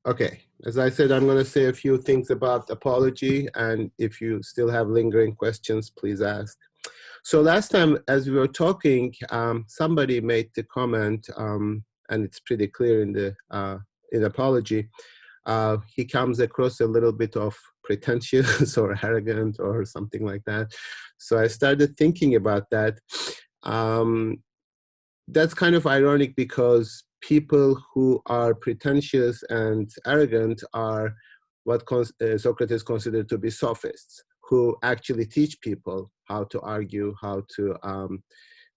Okay, as I said, I'm going to say a few things about apology, and if you still have lingering questions, please ask. So last time, as we were talking, somebody made the comment, and it's pretty clear in the in apology. He comes across a little bit of pretentious or arrogant or something like that. So I started thinking about that. Um, that's kind of ironic because people who are pretentious and arrogant are what Socrates considered to be sophists, who actually teach people how to argue, how to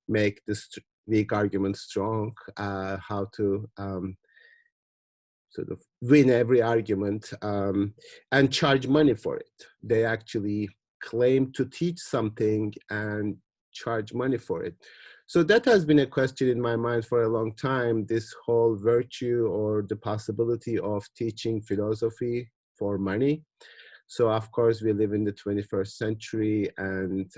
make the weak argument strong, how to sort of win every argument and charge money for it. They actually claim to teach something and charge money for it. So that has been a question in my mind for a long time, this whole virtue or the possibility of teaching philosophy for money. So of course we live in the 21st century, and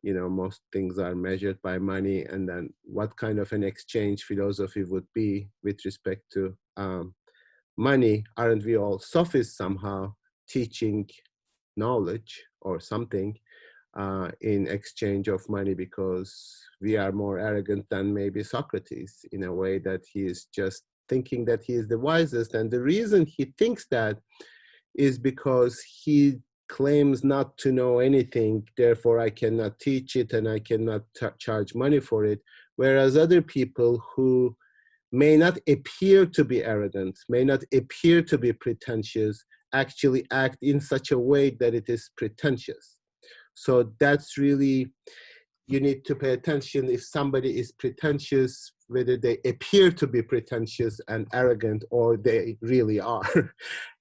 you know, most things are measured by money, and then what kind of an exchange philosophy would be with respect to money? Aren't we all sophists somehow, teaching knowledge or something in exchange of money, because we are more arrogant than maybe Socrates, in a way that he is just thinking that he is the wisest. And the reason he thinks that is because he claims not to know anything, therefore I cannot teach it and I cannot charge money for it. Whereas other people who may not appear to be arrogant, may not appear to be pretentious, actually act in such a way that it is pretentious. So that's really, you need to pay attention if somebody is pretentious, whether they appear to be pretentious and arrogant or they really are.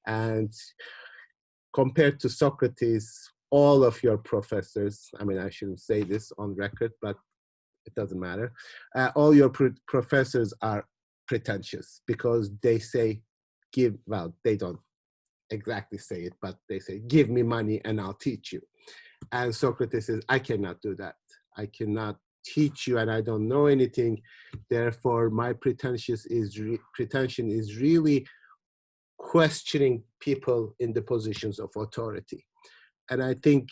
And compared to Socrates, all of your professors, I mean, I shouldn't say this on record, but it doesn't matter. All your professors are pretentious because they say, well, they don't exactly say it, but they say, give me money and I'll teach you. And Socrates says, I cannot do that. I cannot teach you and I don't know anything. Therefore, my pretension is really questioning people in the positions of authority. And I think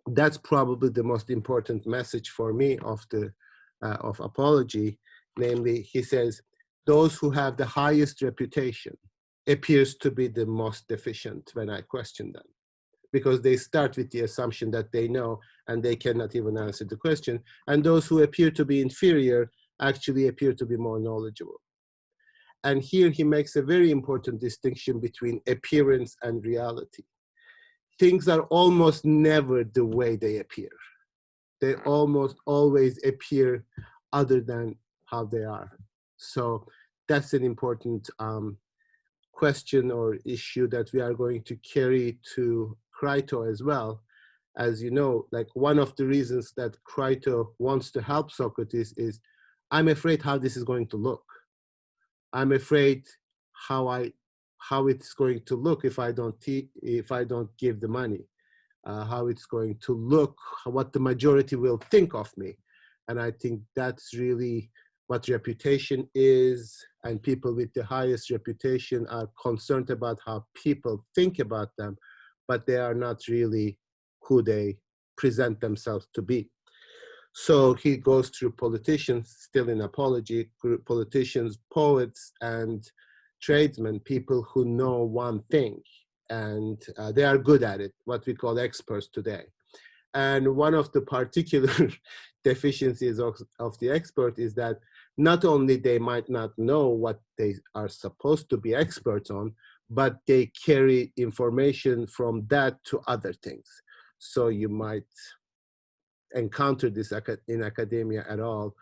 that's probably the most important message for me of the of apology. Namely, he says, those who have the highest reputation appears to be the most deficient when I question them, because they start with the assumption that they know and they cannot even answer the question. And those who appear to be inferior actually appear to be more knowledgeable. And here he makes a very important distinction between appearance and reality. Things are almost never the way they appear. They almost always appear other than how they are. So that's an important question or issue that we are going to carry to Crito as well. As you know, like one of the reasons that Crito wants to help Socrates is, I'm afraid how this is going to look. I'm afraid how it's going to look if I don't give the money, how it's going to look, what the majority will think of me. And I think that's really what reputation is, and people with the highest reputation are concerned about how people think about them, but they are not really who they present themselves to be. So he goes through politicians, still in apology, politicians, poets, and tradesmen, people who know one thing, and they are good at it, what we call experts today. And one of the particular deficiencies of the expert is that not only they might not know what they are supposed to be experts on, but they carry information from that to other things. So you might encounter this in academia at all.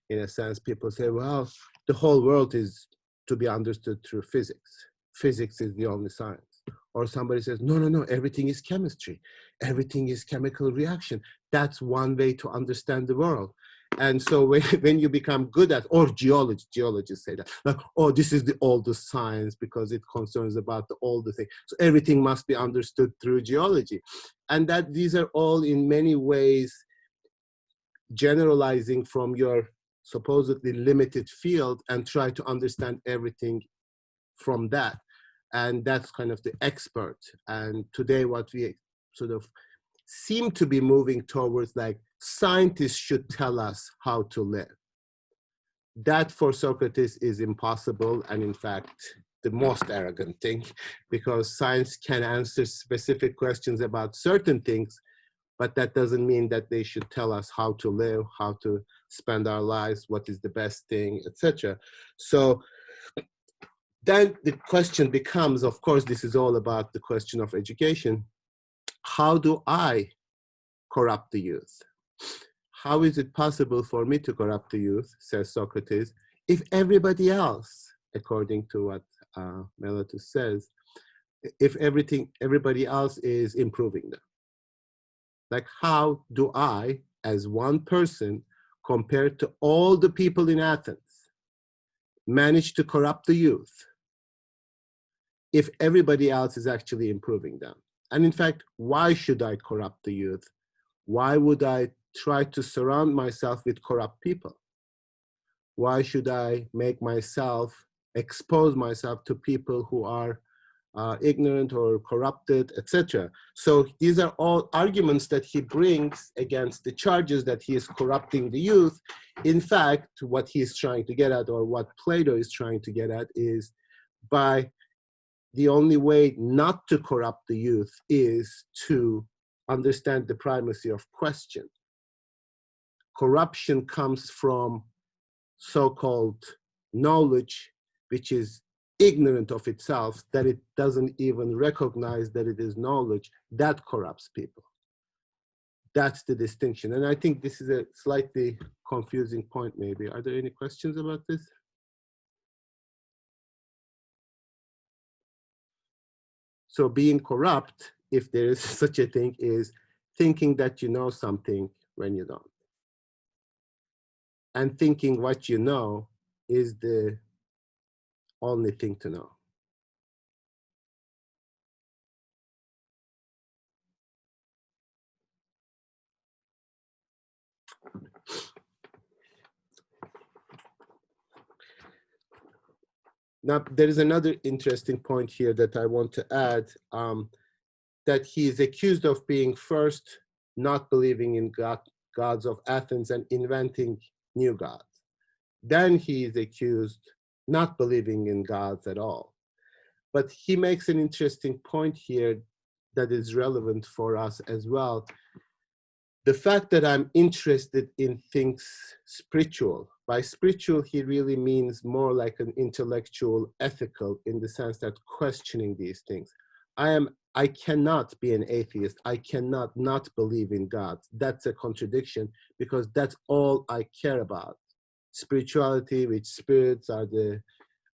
In a sense, people say, well, the whole world is to be understood through physics. Physics is the only science. Or somebody says, no, no, no, everything is chemistry. Everything is chemical reaction. That's one way to understand the world. And so when you become good at, or geologists say that, like, oh, this is the oldest science because it concerns about the older thing. So everything must be understood through geology. And that these are all in many ways generalizing from your supposedly limited field and try to understand everything from that. And that's kind of the expert. And today what we sort of seem to be moving towards, like, scientists should tell us how to live. That for Socrates is impossible, and in fact, the most arrogant thing, because science can answer specific questions about certain things, but that doesn't mean that they should tell us how to live, how to spend our lives, what is the best thing, etc. So then the question becomes, of course, this is all about the question of education. How do I corrupt the youth? How is it possible for me to corrupt the youth, says Socrates, if everybody else, according to what Meletus says, if everybody else is improving them? Like, how do I, as one person, compared to all the people in Athens, manage to corrupt the youth if everybody else is actually improving them? And in fact, why should I corrupt the youth? Why would I try to surround myself with corrupt people? Why should I make myself, expose myself to people who are ignorant or corrupted, etc.? So these are all arguments that he brings against the charges that he is corrupting the youth. In fact, what he is trying to get at, or what Plato is trying to get at, is by the only way not to corrupt the youth is to understand the primacy of question. Corruption comes from so-called knowledge, which is ignorant of itself, that it doesn't even recognize that it is knowledge. That corrupts people. That's the distinction. And I think this is a slightly confusing point, maybe. Are there any questions about this? So being corrupt, if there is such a thing, is thinking that you know something when you don't. And thinking what you know is the only thing to know. Now, there is another interesting point here that I want to add, that he is accused of being first not believing in gods of Athens and inventing new gods. Then he is accused not believing in gods at all. But he makes an interesting point here that is relevant for us as well. The fact that I'm interested in things spiritual, by spiritual, he really means more like an intellectual, ethical, in the sense that questioning these things. I cannot be an atheist. I cannot not believe in God. That's a contradiction, because that's all I care about. Spirituality, which spirits are the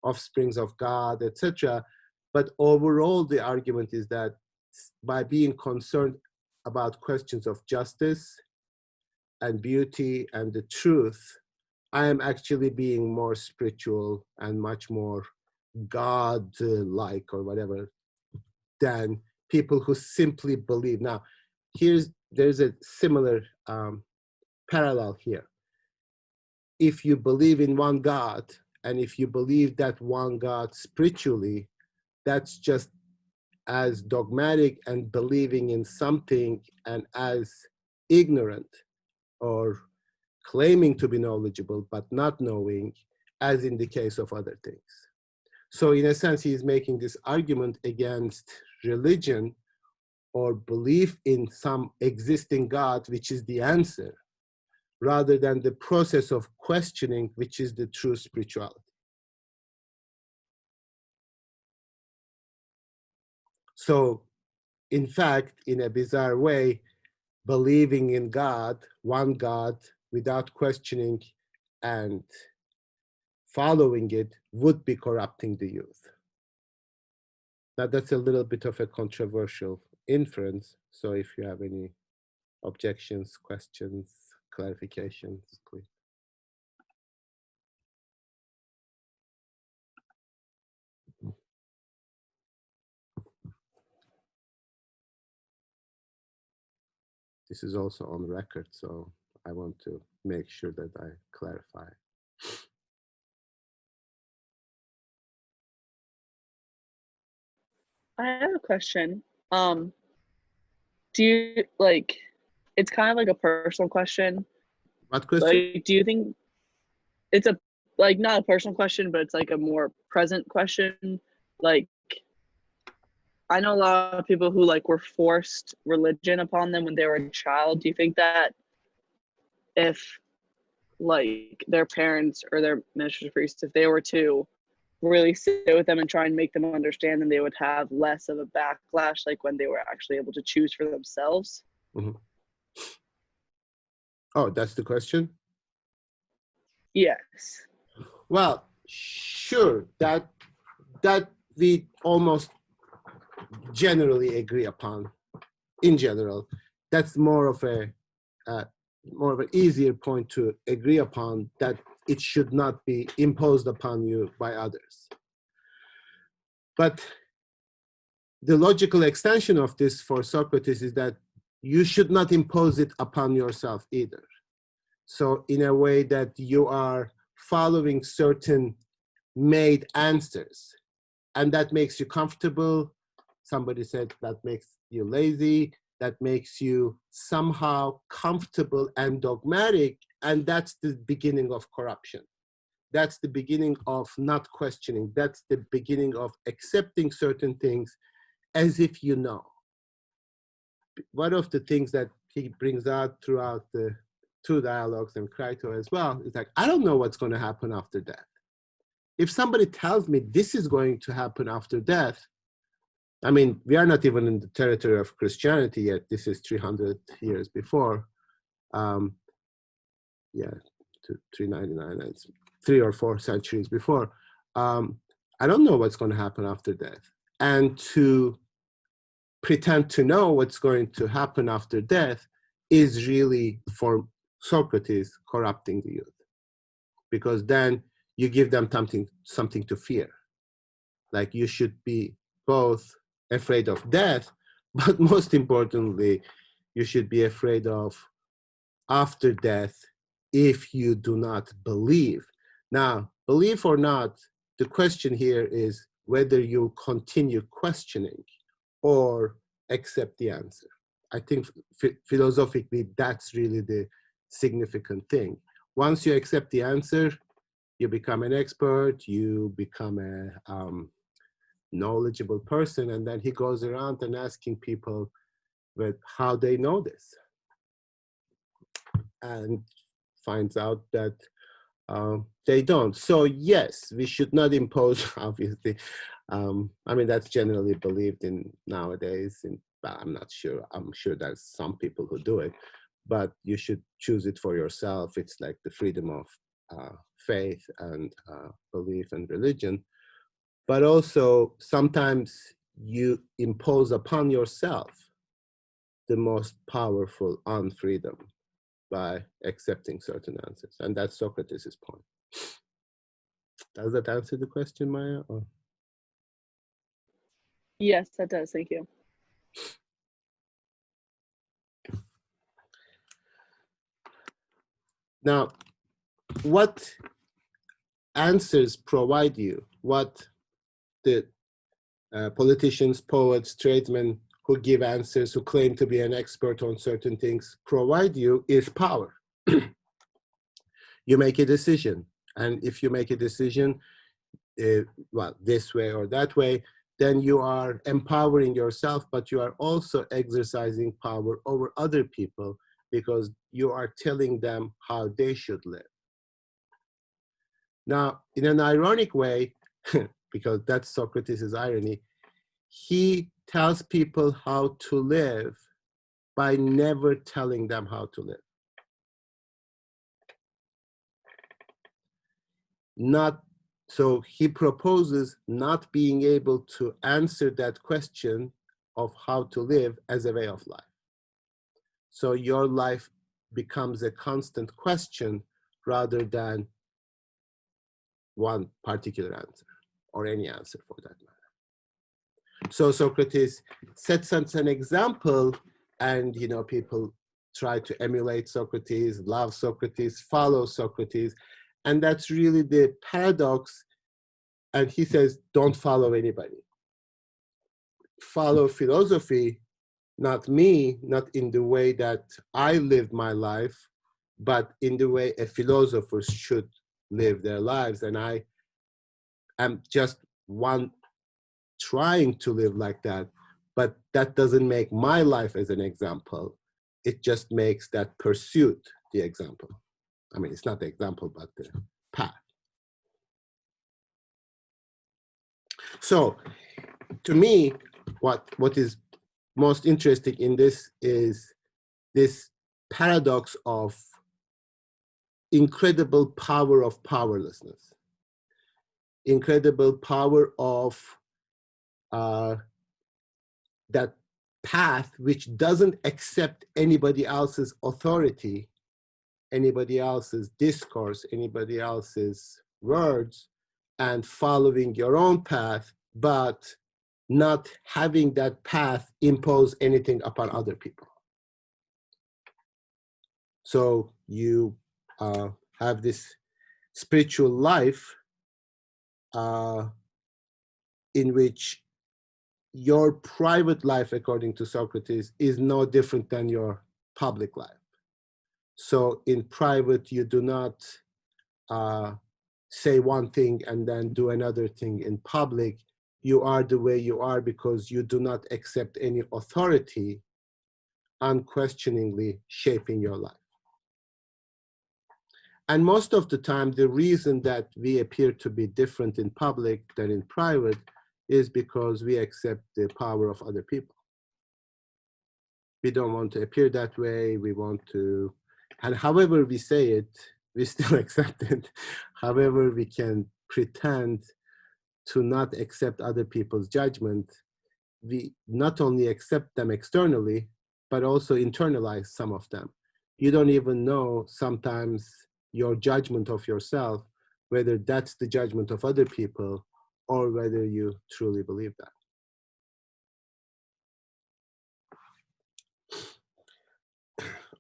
offsprings of God, etc. But overall, the argument is that by being concerned about questions of justice and beauty and the truth, I am actually being more spiritual and much more God-like or whatever than people who simply believe. Now, there's a similar parallel here. If you believe in one God, and if you believe that one God spiritually, that's just as dogmatic and believing in something and as ignorant or claiming to be knowledgeable but not knowing, as in the case of other things. So in a sense, he is making this argument against religion or belief in some existing God, which is the answer, rather than the process of questioning, which is the true spirituality. So in fact, in a bizarre way, believing in God, one God, without questioning and following it, would be corrupting the youth. Now, that's a little bit of a controversial inference. So if you have any objections, questions, clarifications, please. This is also on record, so I want to make sure that I clarify. I have a question. Um, do you like it's kind of like a personal question. What question? Like, do you think it's a like not a personal question, but it's like a more present question? Like, I know a lot of people who like were forced religion upon them when they were a child. Do you think that if like their parents or their ministers or priests, if they were to really sit with them and try and make them understand, then they would have less of a backlash, like when they were actually able to choose for themselves? Mhm. Oh, that's the question? Yes. Well, sure, that we almost generally agree upon in general. That's uh, more of an easier point to agree upon, that it should not be imposed upon you by others. But the logical extension of this for Socrates is that you should not impose it upon yourself either. So in a way that you are following certain made answers, and that makes you comfortable. Somebody said that makes you lazy, that makes you somehow comfortable and dogmatic, and that's the beginning of corruption. That's the beginning of not questioning. That's the beginning of accepting certain things as if you know. One of the things that he brings out throughout the two dialogues and Crito as well is like, I don't know what's going to happen after death. If somebody tells me this is going to happen after death, I mean, we are not even in the territory of Christianity yet. This is 300 years before. Um, yeah, 399, it's 3 or 4 centuries before. I don't know what's going to happen after death. And to pretend to know what's going to happen after death is really, for Socrates, corrupting the youth. Because then you give them something to fear. Like, you should be both afraid of death, but most importantly, you should be afraid of after death if you do not believe. Now, believe or not, the question here is whether you continue questioning or accept the answer. I think philosophically, that's really the significant thing. Once you accept the answer, you become an expert, you become a knowledgeable person, and then he goes around and asking people with how they know this, and finds out that they don't. So yes, we should not impose, obviously. I mean, that's generally believed in nowadays, and I'm not sure. I'm sure there's some people who do it, but you should choose it for yourself. It's like the freedom of faith and belief and religion. But also, sometimes you impose upon yourself the most powerful unfreedom by accepting certain answers. And that's Socrates' point. Does that answer the question, Maya? Or? Yes, that does. Thank you. Now, what answers provide you, what the politicians, poets, tradesmen who give answers, who claim to be an expert on certain things, provide you is power. You make a decision. And if you make a decision, well, this way or that way, then you are empowering yourself, but you are also exercising power over other people because you are telling them how they should live. Now, in an ironic way, because that's Socrates' irony, he tells people how to live by never telling them how to live. Not so he proposes not being able to answer that question of how to live as a way of life. So your life becomes a constant question rather than one particular answer, or any answer for that matter. So Socrates sets us an example, and people try to emulate Socrates, love Socrates, follow Socrates, and that's really the paradox. And he says, don't follow anybody. follow philosophy, not me, not in the way that I lived my life, but in the way a philosopher should live their lives. And I am just one trying to live like that, but that doesn't make my life as an example. It just makes that pursuit the example. I mean, it's not the example, but the path. So to me, what is most interesting in this is this paradox of incredible power of powerlessness, incredible power of that path which doesn't accept anybody else's authority, anybody else's discourse, anybody else's words, and following your own path, but not having that path impose anything upon other people. So you have this spiritual life in which your private life, according to Socrates, is no different than your public life. So in private, you do not say one thing and then do another thing in public. You are the way you are because you do not accept any authority unquestioningly shaping your life. And most of the time, the reason that we appear to be different in public than in private is because we accept the power of other people. We don't want to appear that way. We want to, and however we say it, we still accept it. However, we can pretend to not accept other people's judgment. We not only accept them externally, but also internalize some of them. You don't even know sometimes your judgment of yourself, whether that's the judgment of other people or whether you truly believe that.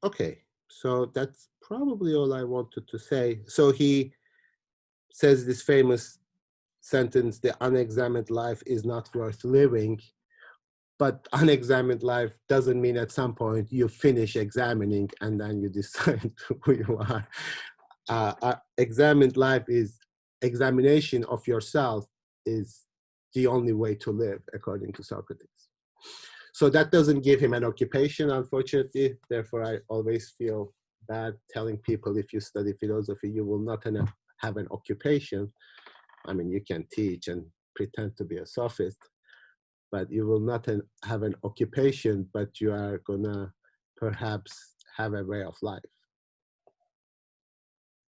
Okay, so that's probably all I wanted to say. So he says this famous sentence, the unexamined life is not worth living. But unexamined life doesn't mean at some point you finish examining and then you decide who you are. Examined life is examination of yourself is the only way to live, according to Socrates. So that doesn't give him an occupation, unfortunately. Therefore, I always feel bad telling people if you study philosophy, you will not have an occupation. I mean, you can teach and pretend to be a sophist, but you will not have an occupation, but you are gonna perhaps have a way of life,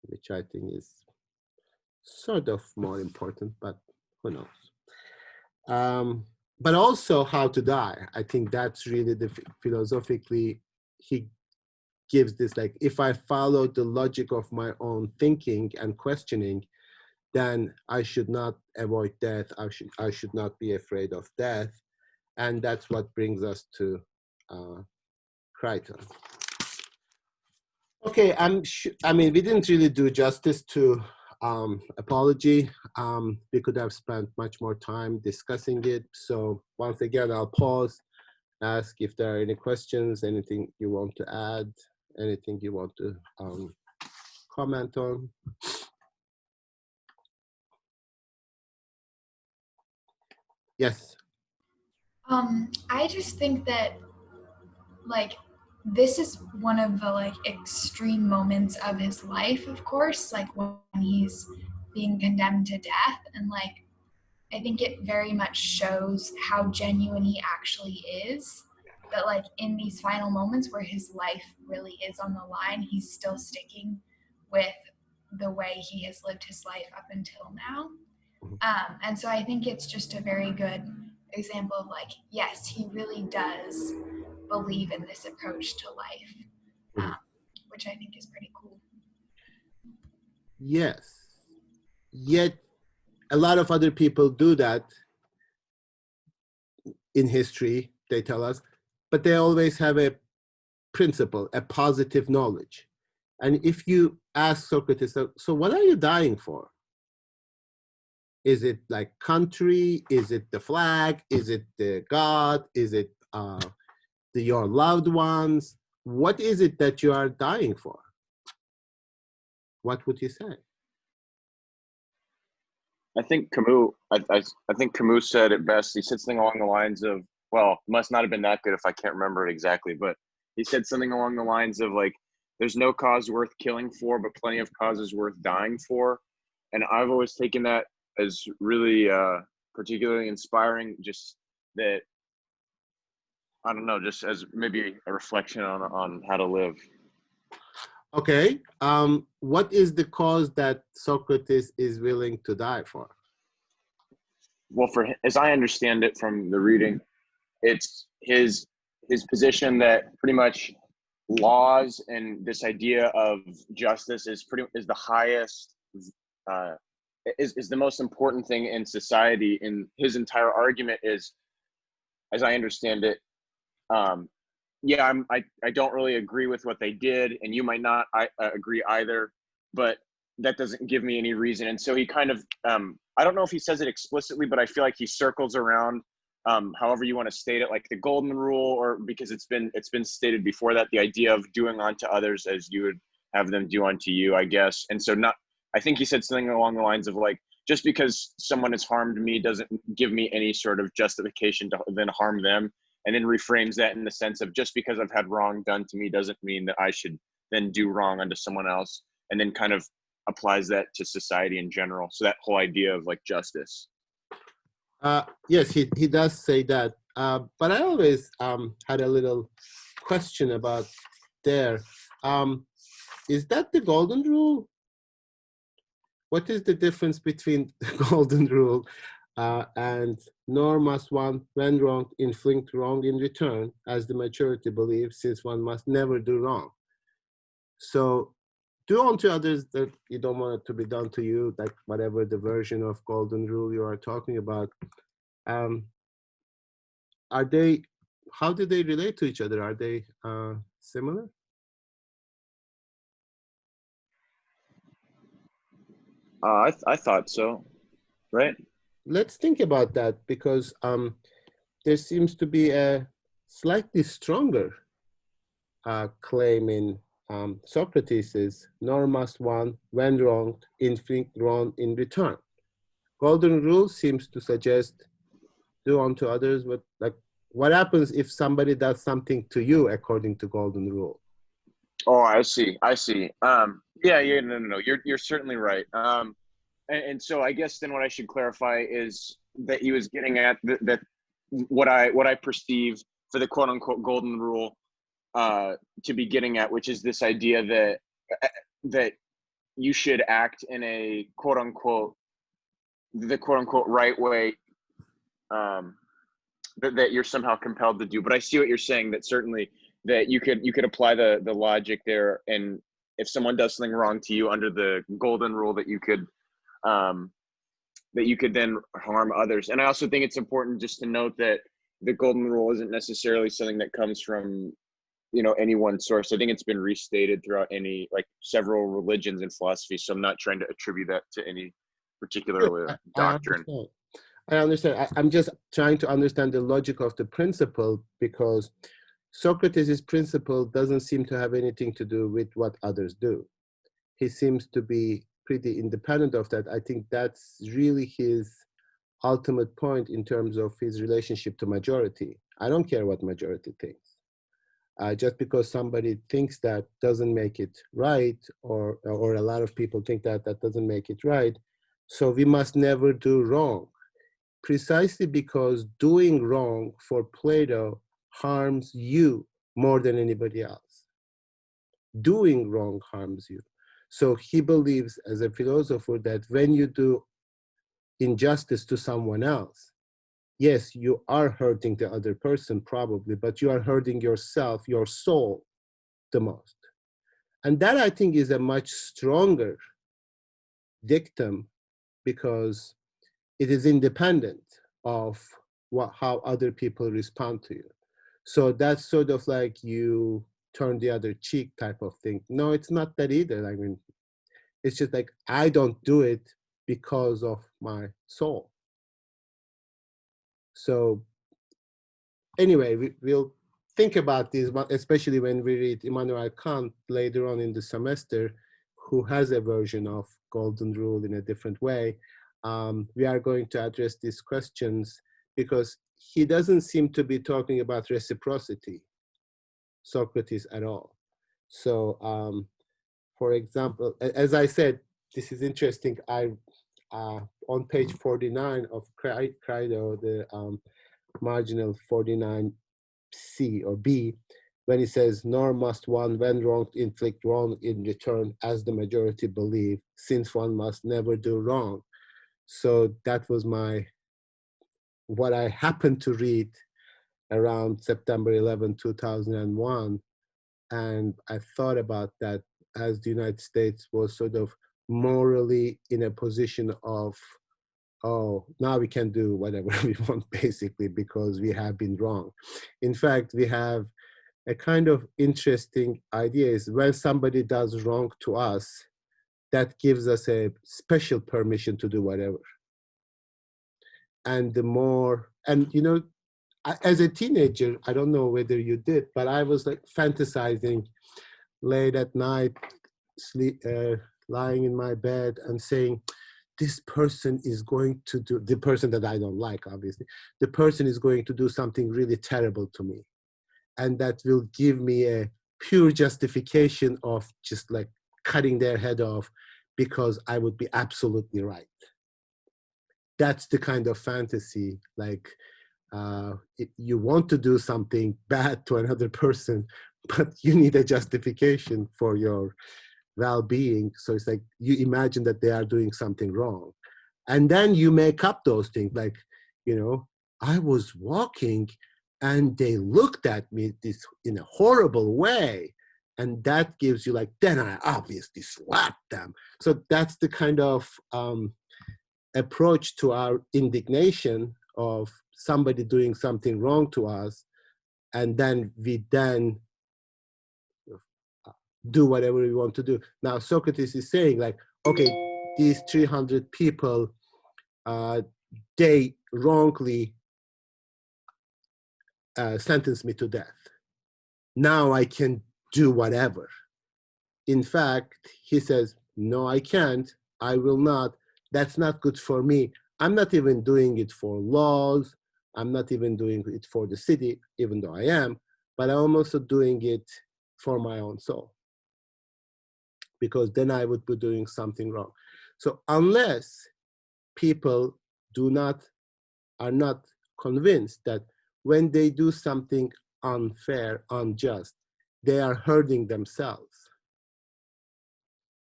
which I think is sort of more important, but who knows. But also how to die. I think that's really the philosophically, he gives this, like, if I follow the logic of my own thinking and questioning, then I should not avoid death. I should not be afraid of death. And that's what brings us to Crichton. Okay, I mean, we didn't really do justice to apology. We could have spent much more time discussing it. So once again, I'll pause, ask if there are any questions, anything you want to add, anything you want to comment on. Yes. I just think that, like, this is one of the, like, extreme moments of his life, of course, like when he's being condemned to death. And, like, I think it very much shows how genuine he actually is. That, like, in these final moments where his life really is on the line, he's still sticking with the way he has lived his life up until now. And so I think it's just a very good example of, like, yes, he really does believe in this approach to life, which I think is pretty cool. Yes. Yet a lot of other people do that in history, they tell us, but they always have a principle, a positive knowledge. And if you ask Socrates, so what are you dying for? Is it like country? Is it the flag? Is it the God? Is it your loved ones? What is it that you are dying for? What would you say? I think Camus. I think Camus said it best. He said something along the lines of, well, must not have been that good if I can't remember it exactly, but he said something along the lines of like, "There's no cause worth killing for, but plenty of causes worth dying for," and I've always taken that as really particularly inspiring. Just that, I don't know, just as maybe a reflection on how to live. Okay. What is the cause that Socrates is willing to die for? Well, as I understand it from the reading, it's his position that pretty much laws and this idea of justice is the highest, is the most important thing in society. And his entire argument is, as I understand it, yeah, I don't really agree with what they did, and you might not agree either, but that doesn't give me any reason. And so he kind of, I don't know if he says it explicitly, but I feel like he circles around, however you want to state it, like the golden rule, or because it's been stated before that, the idea of doing unto others as you would have them do unto you, I guess. And so I think he said something along the lines of like, just because someone has harmed me doesn't give me any sort of justification to then harm them. And then reframes that in the sense of, just because I've had wrong done to me doesn't mean that I should then do wrong unto someone else, and then kind of applies that to society in general. So that whole idea of like justice. Yes, he does say that. But I always had a little question about there. Is that the golden rule? What is the difference between the golden rule and nor must one, when wrong, inflict wrong in return, as the majority believes, since one must never do wrong? So do unto others that you don't want it to be done to you, like whatever the version of golden rule you are talking about. How do they relate to each other? Are they similar? I thought so, right? Let's think about that, because there seems to be a slightly stronger claim in Socrates, nor must one, when wronged, inflict wrong in return. Golden rule seems to suggest do unto others what happens if somebody does something to you according to golden rule. Oh, I see. Yeah, no. You're certainly right. And so I guess then what I should clarify is that he was getting at that what I perceive for the quote unquote golden rule to be getting at, which is this idea that you should act in a quote unquote right way, that you're somehow compelled to do. But I see what you're saying, that certainly that you could apply the logic there, and if someone does something wrong to you under the golden rule, that you could then harm others. And I also think it's important just to note that the golden rule isn't necessarily something that comes from any one source. I think it's been restated throughout several religions and philosophies, so I'm not trying to attribute that to any particular doctrine. I understand. I'm just trying to understand the logic of the principle, because Socrates' principle doesn't seem to have anything to do with what others do. He seems to be pretty independent of that. I think that's really his ultimate point in terms of his relationship to majority. I don't care what majority thinks. Just because somebody thinks that doesn't make it right, or a lot of people think that doesn't make it right. So we must never do wrong, precisely because doing wrong for Plato harms you more than anybody else. Doing wrong harms you. So he believes, as a philosopher, that when you do injustice to someone else, yes, you are hurting the other person probably, but you are hurting yourself, your soul, the most. And that, I think, is a much stronger dictum, because it is independent of how other people respond to you. So that's sort of like you turn the other cheek type of thing. No, it's not that either. I mean, it's just like, I don't do it because of my soul. So anyway, we'll think about this, especially when we read Immanuel Kant later on in the semester, who has a version of Golden Rule in a different way. We are going to address these questions because he doesn't seem to be talking about reciprocity, Socrates, at all. So, for example, as I said, this is interesting. On page 49 of Crito, the marginal 49C or B, when he says, nor must one, when wronged, inflict wrong in return, as the majority believe, since one must never do wrong. So that was what I happened to read around September 11, 2001. And I thought about that as the United States was sort of morally in a position of, oh, now we can do whatever we want, basically, because we have been wrong. In fact, we have a kind of interesting idea is when somebody does wrong to us, that gives us a special permission to do whatever. And the more, and you know, as a teenager, I don't know whether you did, but I was like fantasizing late at night, lying in my bed and saying, this person is going to do, the person that I don't like, obviously, the person is going to do something really terrible to me. And that will give me a pure justification of just like cutting their head off because I would be absolutely right. That's the kind of fantasy, like you want to do something bad to another person, but you need a justification for your well-being. So it's like you imagine that they are doing something wrong. And then you make up those things like, you know, I was walking and they looked at me this in a horrible way. And that gives you like, then I obviously slapped them. So that's the kind of approach to our indignation of somebody doing something wrong to us. And then we then do whatever we want to do. Now, Socrates is saying like, okay, these 300 people, they wrongly sentenced me to death. Now I can do whatever. In fact, he says, no, I can't. I will not. That's not good for me. I'm not even doing it for laws. I'm not even doing it for the city, even though I am, but I'm also doing it for my own soul, because then I would be doing something wrong. So unless people are not convinced that when they do something unfair, unjust, they are hurting themselves,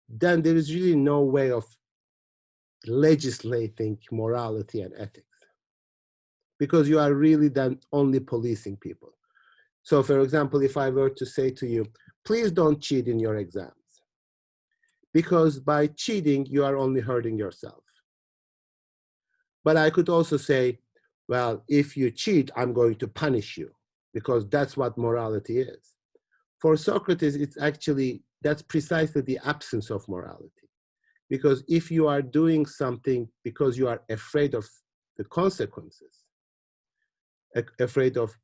then there is really no way of legislating morality and ethics, because you are really then only policing people. So for example, if I were to say to you, please don't cheat in your exams, because by cheating, you are only hurting yourself. But I could also say, well, if you cheat, I'm going to punish you, because that's what morality is. For Socrates, that's precisely the absence of morality. Because if you are doing something because you are afraid of the consequences, afraid of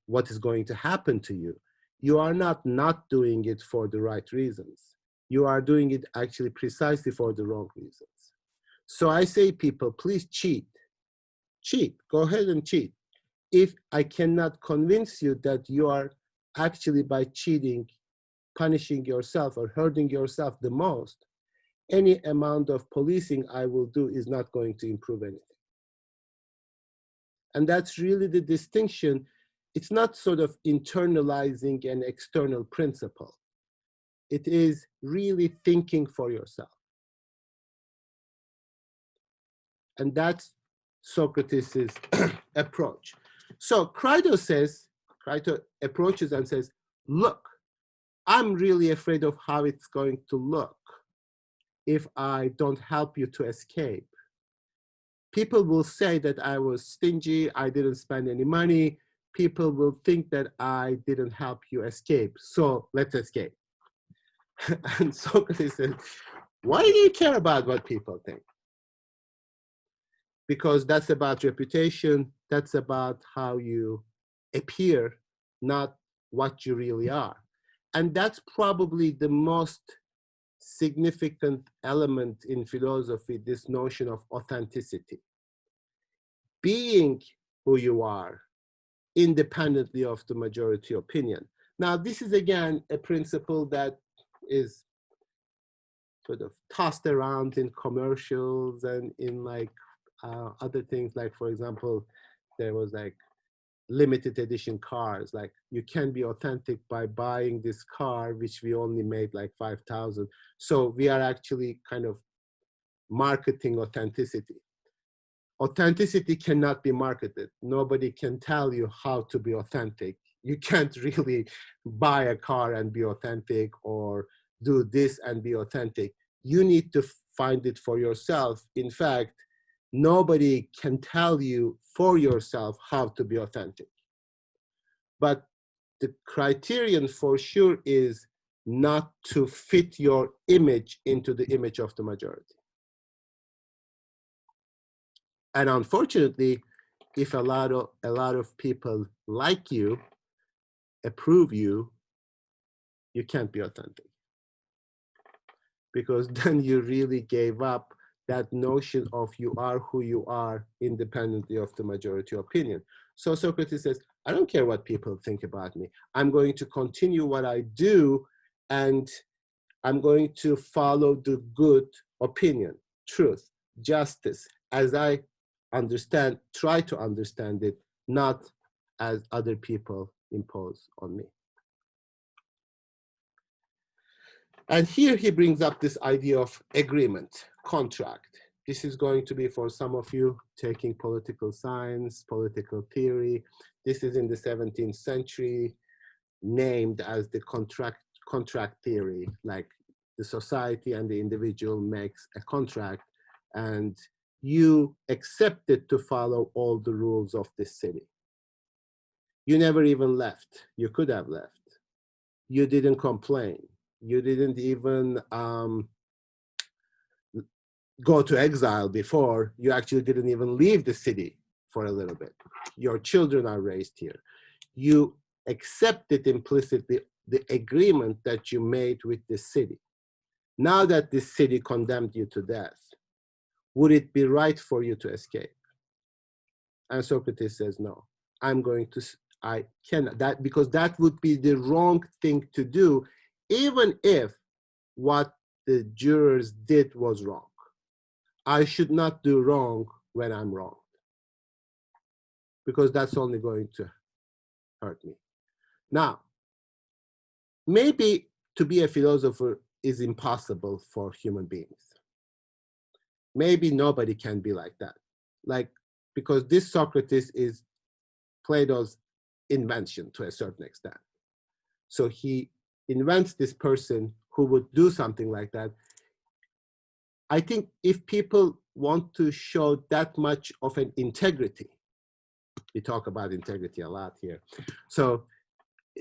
what is going to happen to you, you are not doing it for the right reasons. You are doing it actually precisely for the wrong reasons. So I say, people, please cheat. Cheat, go ahead and cheat. If I cannot convince you that you are actually by cheating, punishing yourself or hurting yourself the most, any amount of policing I will do is not going to improve anything. And that's really the distinction. It's not sort of internalizing an external principle. It is really thinking for yourself. And that's Socrates' approach. So Crito approaches and says, look, I'm really afraid of how it's going to look if I don't help you to escape. People will say that I was stingy, I didn't spend any money. People will think that I didn't help you escape. So let's escape. And Socrates says, why do you care about what people think? because that's about reputation, that's about how you appear, not what you really are. And that's probably the most significant element in philosophy, this notion of authenticity. Being who you are, independently of the majority opinion. Now, this is again a principle that is sort of tossed around in commercials and in like other things, like for example, there was like limited edition cars, like you can be authentic by buying this car which we only made like 5,000. So we are actually kind of marketing authenticity. Authenticity cannot be marketed. Nobody can tell you how to be authentic. You can't really buy a car and be authentic, or do this and be authentic. You need to find it for yourself. In fact, nobody can tell you for yourself how to be authentic. But the criterion for sure is not to fit your image into the image of the majority. And unfortunately, if a lot of people like you, approve you, you can't be authentic. Because then you really gave up that notion of you are who you are independently of the majority opinion. So Socrates says, I don't care what people think about me. I'm going to continue what I do, and I'm going to follow the good opinion, truth, justice, as I understand, try to understand it, not as other people impose on me. And here he brings up this idea of agreement, contract. This is going to be for some of you taking political science, political theory. This is in the 17th century, named as the contract theory, like the society and the individual makes a contract, and you accept it to follow all the rules of this city. You never even left. You could have left. You didn't complain. You didn't even go to exile before. You actually didn't even leave the city for a little bit. Your children are raised here. You accepted implicitly the agreement that you made with the city. Now that this city condemned you to death, would it be right for you to escape? And Socrates says, no, I cannot, because that would be the wrong thing to do, even if what the jurors did was wrong. I should not do wrong when I'm wrong, because that's only going to hurt me. Now, maybe to be a philosopher is impossible for human beings. Maybe nobody can be like that. Because this Socrates is Plato's invention to a certain extent. So he invents this person who would do something like that. I think if people want to show that much of an integrity, we talk about integrity a lot here. So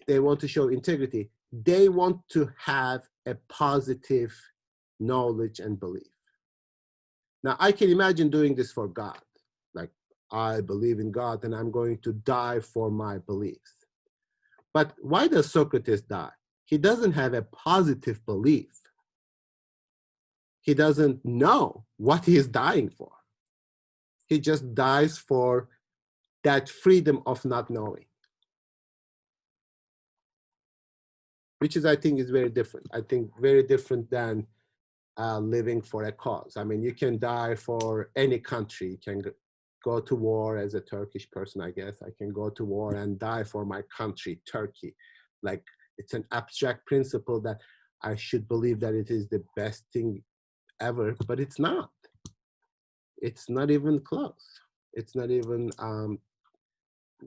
they want to show integrity. They want to have a positive knowledge and belief. Now, I can imagine doing this for God. Like, I believe in God and I'm going to die for my beliefs. But why does Socrates die? He doesn't have a positive belief. He doesn't know what he is dying for. He just dies for that freedom of not knowing, which is, I think, is very different. I think very different than living for a cause. I mean, you can die for any country. You can go to war as a Turkish person, I guess. I can go to war and die for my country, Turkey. Like, it's an abstract principle that I should believe that it is the best thing ever, but it's not. It's not even close. It's not even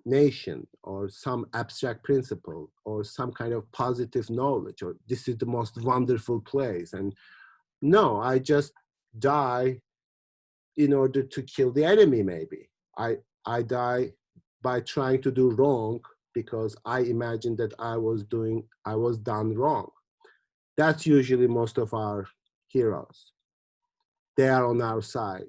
nation or some abstract principle or some kind of positive knowledge, or this is the most wonderful place. And no, I just die in order to kill the enemy, maybe. I die by trying to do wrong because I imagined that I was done wrong. That's usually most of our heroes. They are on our side.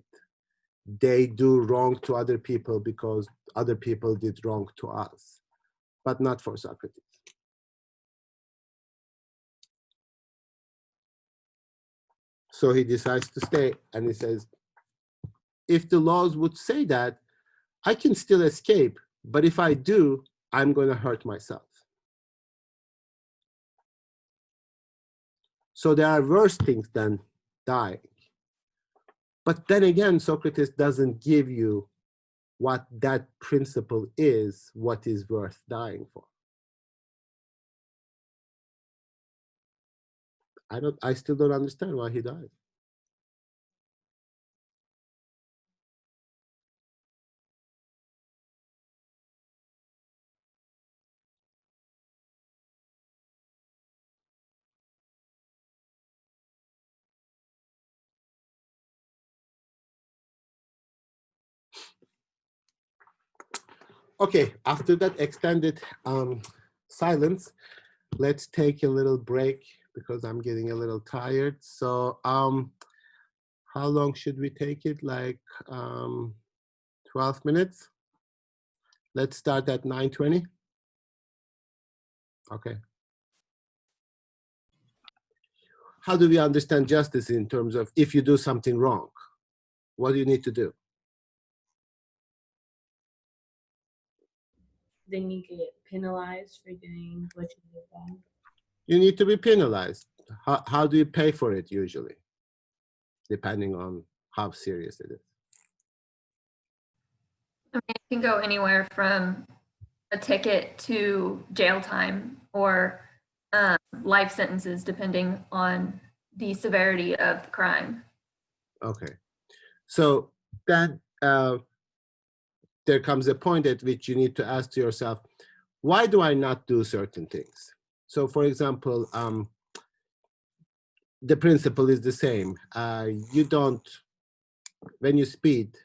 they do wrong to other people because other people did wrong to us, but not for Socrates. So he decides to stay, and he says, if the laws would say that, I can still escape, but if I do, I'm going to hurt myself. So there are worse things than dying. But then again, Socrates doesn't give you what that principle is, what is worth dying for. I still don't understand why he died. Okay, after that extended silence, let's take a little break because I'm getting a little tired. So how long should we take it? Like 12 minutes? Let's start at 9:20. Okay. How do we understand justice in terms of if you do something wrong, what do you need to do? Then you get penalized for doing what you did wrong. You need to be penalized. How do you pay for it usually? Depending on how serious it is. I mean, it can go anywhere from a ticket to jail time or life sentences, depending on the severity of the crime. Okay. So then there comes a point at which you need to ask to yourself, why do I not do certain things? So for example, the principle is the same. You don't, when you speed,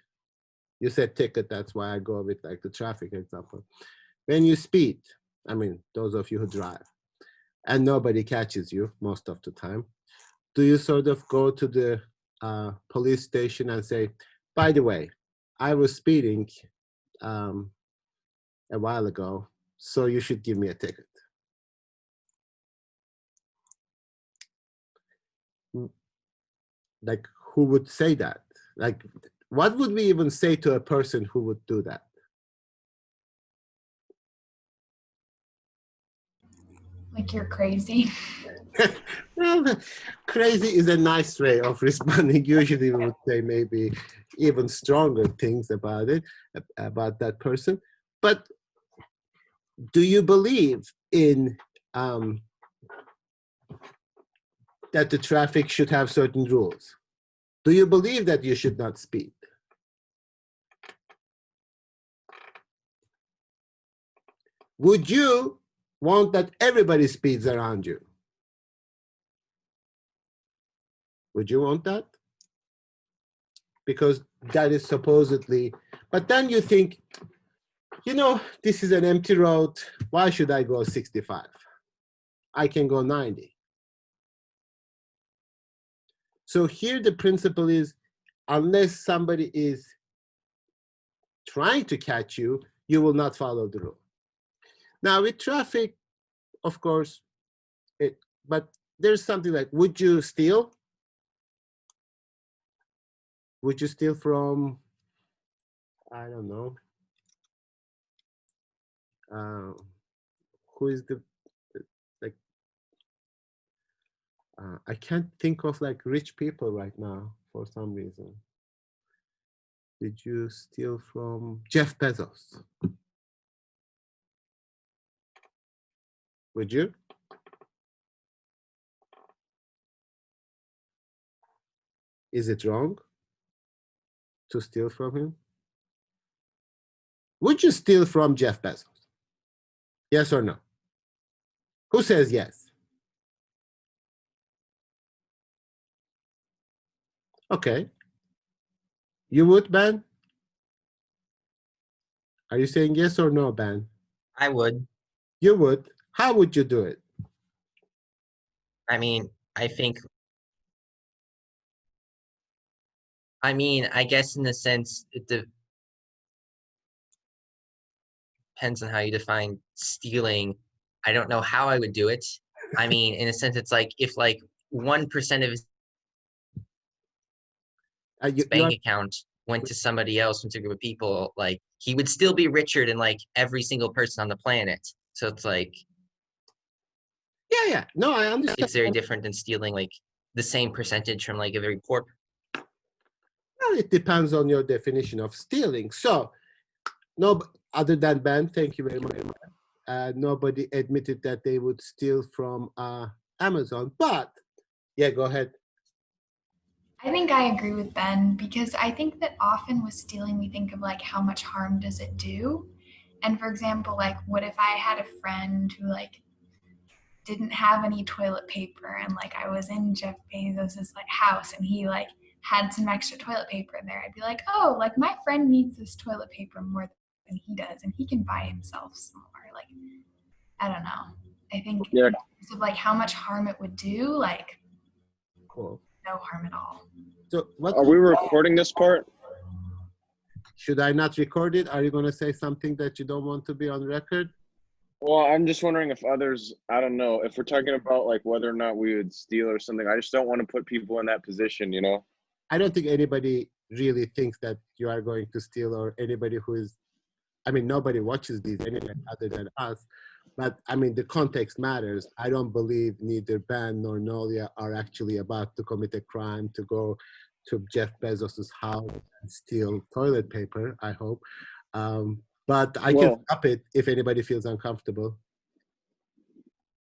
you said ticket, that's why I go with like the traffic example. When you speed, I mean, those of you who drive, and nobody catches you most of the time, do you sort of go to the police station and say, by the way, I was speeding a while ago, so you should give me a ticket? Like, who would say that? Like, what would we even say to a person who would do that? Like you're crazy. Well, crazy is a nice way of responding. Usually we would say maybe even stronger things about it, about that person. But do you believe in that the traffic should have certain rules? Do you believe that you should not speed? Would you want that everybody speeds around you? Would you want that? Because that is supposedly, but then you think, you know, this is an empty road. Why should I go 65? I can go 90. So here the principle is, unless somebody is trying to catch you, you will not follow the rule. Now with traffic, of course, but there's something like, would you steal? Would you steal from, I don't know, who is the, like, I can't think of like rich people right now for some reason. Did you steal from Jeff Bezos? Would you? Is it wrong to steal from him? Would you steal from Jeff Bezos? Yes or no? Who says yes? Okay. You would, Ben? Are you saying yes or no, Ben? I would. You would. How would you do it? I mean, I think I mean, I guess in the sense it depends on how you define stealing. I don't know how I would do it. I mean, in a sense, it's like if like 1% of his You bank are, account went to somebody else, went to a group of people, like he would still be richer than like every single person on the planet. So it's like yeah. No, I understand. it's very different than stealing like the same percentage from like a very poor. Well, it depends on your definition of stealing. So, no, other than Ben, thank you very much. Nobody admitted that they would steal from Amazon, but yeah, go ahead. I think I agree with Ben because I think that often with stealing, we think of like how much harm does it do? And for example, like what if I had a friend who like didn't have any toilet paper and like I was in Jeff Bezos's like house and he like had some extra toilet paper in there. I'd be like, oh, like my friend needs this toilet paper more than he does and he can buy himself some more. Like, I don't know. I think Yeah. in terms of like how much harm it would do, like Cool. no harm at all. So, what Are we recording this part? should I not record it? Are you going to say something that you don't want to be on record? Well, I'm just wondering if others, I don't know, if we're talking about like whether or not we would steal or something, I just don't want to put people in that position, you know? I don't think anybody really thinks that you are going to steal, or anybody who is, I mean, nobody watches these anyway other than us. But I mean, the context matters. I don't believe neither Ben nor Nolia are actually about to commit a crime to go to Jeff Bezos's house and steal toilet paper, I hope. But I can Well- stop it if anybody feels uncomfortable.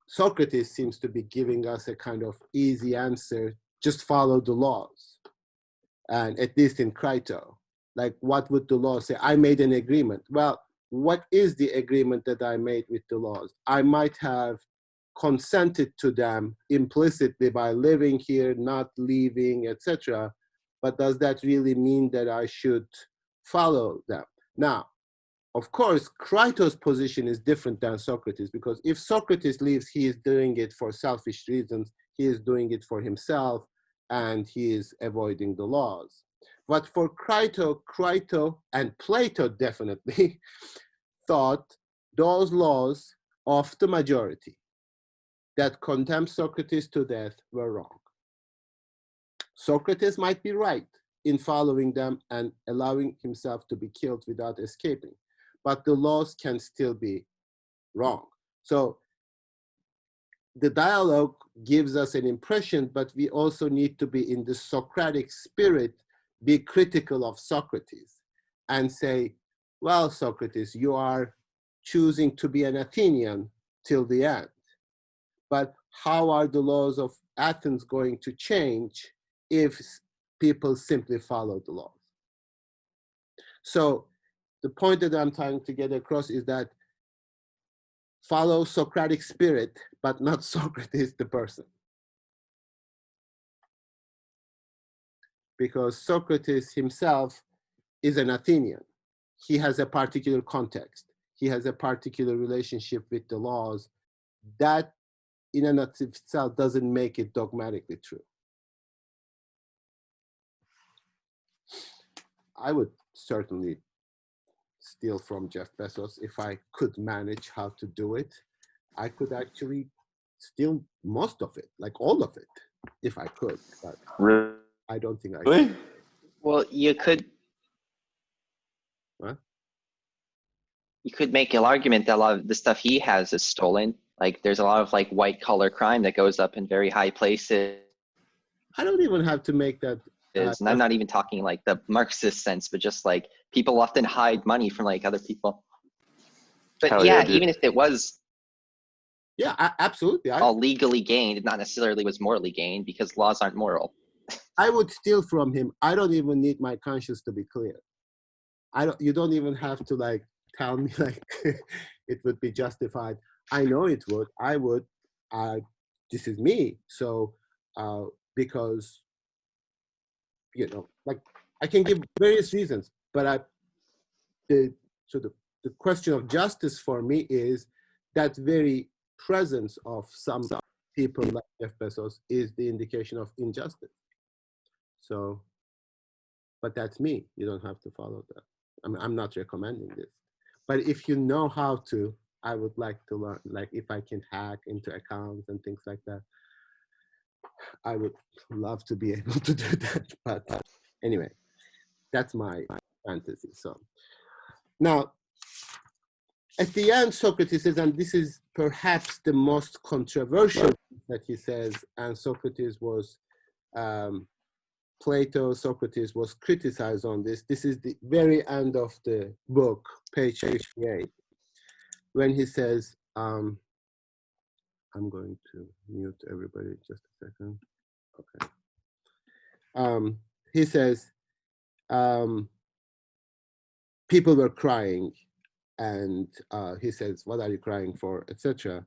Socrates seems to be giving us a kind of easy answer, just follow the laws. And at least in Crito, like what would the law say? I made an agreement. Well, what is the agreement that I made with the laws? I might have consented to them implicitly by living here, not leaving, etc. But does that really mean that I should follow them? Now, of course, Crito's position is different than Socrates, because if Socrates leaves, he is doing it for selfish reasons. He is doing it for himself, and he is avoiding the laws. But for Crito and Plato definitely thought those laws of the majority that condemned Socrates to death were wrong. Socrates might be right in following them and allowing himself to be killed without escaping, but the laws can still be wrong. So the dialogue gives us an impression, but we also need to be in the Socratic spirit, be critical of Socrates and say, well, Socrates, you are choosing to be an Athenian till the end. But how are the laws of Athens going to change if people simply follow the laws? So the point that I'm trying to get across is that follow Socratic spirit, but not Socrates the person. Because Socrates himself is an Athenian. He has a particular context. He has a particular relationship with the laws. That in and of itself doesn't make it dogmatically true. I would certainly steal from Jeff Bezos if I could manage how to do it. I could actually steal most of it, like all of it, if I could. But Really? I don't think I could. Well, you could. What? You could make an argument that a lot of the stuff he has is stolen. Like there's a lot of like white collar crime that goes up in very high places. I don't even have to make that. And I'm not even talking like the Marxist sense, but just like people often hide money from like other people. But Hell yeah, yeah, dude. even if it was Yeah, absolutely. all legally gained, it not necessarily was morally gained because laws aren't moral. I would steal from him. I don't even need my conscience to be clear. You don't even have to like tell me like it would be justified. I know it would. I would. This is me. So because like I can give various reasons, but the question of justice for me is that very presence of some people like Jeff Bezos is the indication of injustice. So but that's me. You don't have to follow that. I'm not recommending this. But if you know how to, I would like to learn. Like if I can hack into accounts and things like that, I would love to be able to do that. But anyway, that's my fantasy. So now, at the end, Socrates says, and this is perhaps the most controversial that he says, and Socrates was, Plato, Socrates was criticized on this. This is the very end of the book, page 58, when he says, I'm going to mute everybody just a second. Okay. He says, people were crying, and he says, what are you crying for, etc.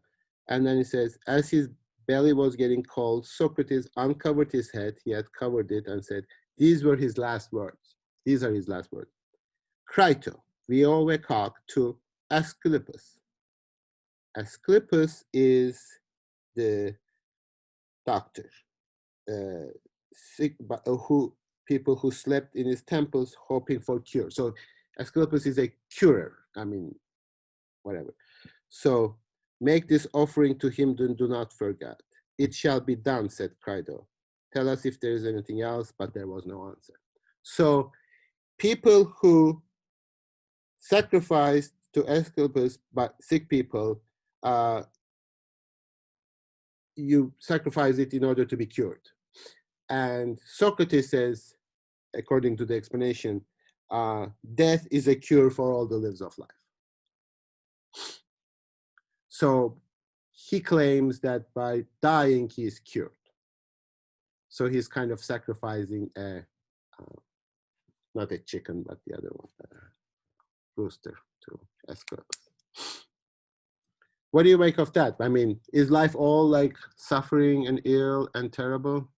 And then he says, as his belly was getting cold, Socrates uncovered his head. He had covered it and said, these were his last words. These are his last words. Crito, viove hoc to Asclepius. Asclepius is the doctor, sick, people who slept in his temples hoping for cure. So Asclepius is a curer. I mean, whatever. So make this offering to him, do not forget. It shall be done, said Crito. Tell us if there is anything else, but there was no answer. So people who sacrificed to Asclepius, but sick people, you sacrifice it in order to be cured. And Socrates says, according to the explanation, death is a cure for all the lives of life. So he claims that by dying, he is cured. So he's kind of sacrificing not a chicken, but the other one, rooster to Asclepius. What do you make of that? I mean, is life all like suffering and ill and terrible?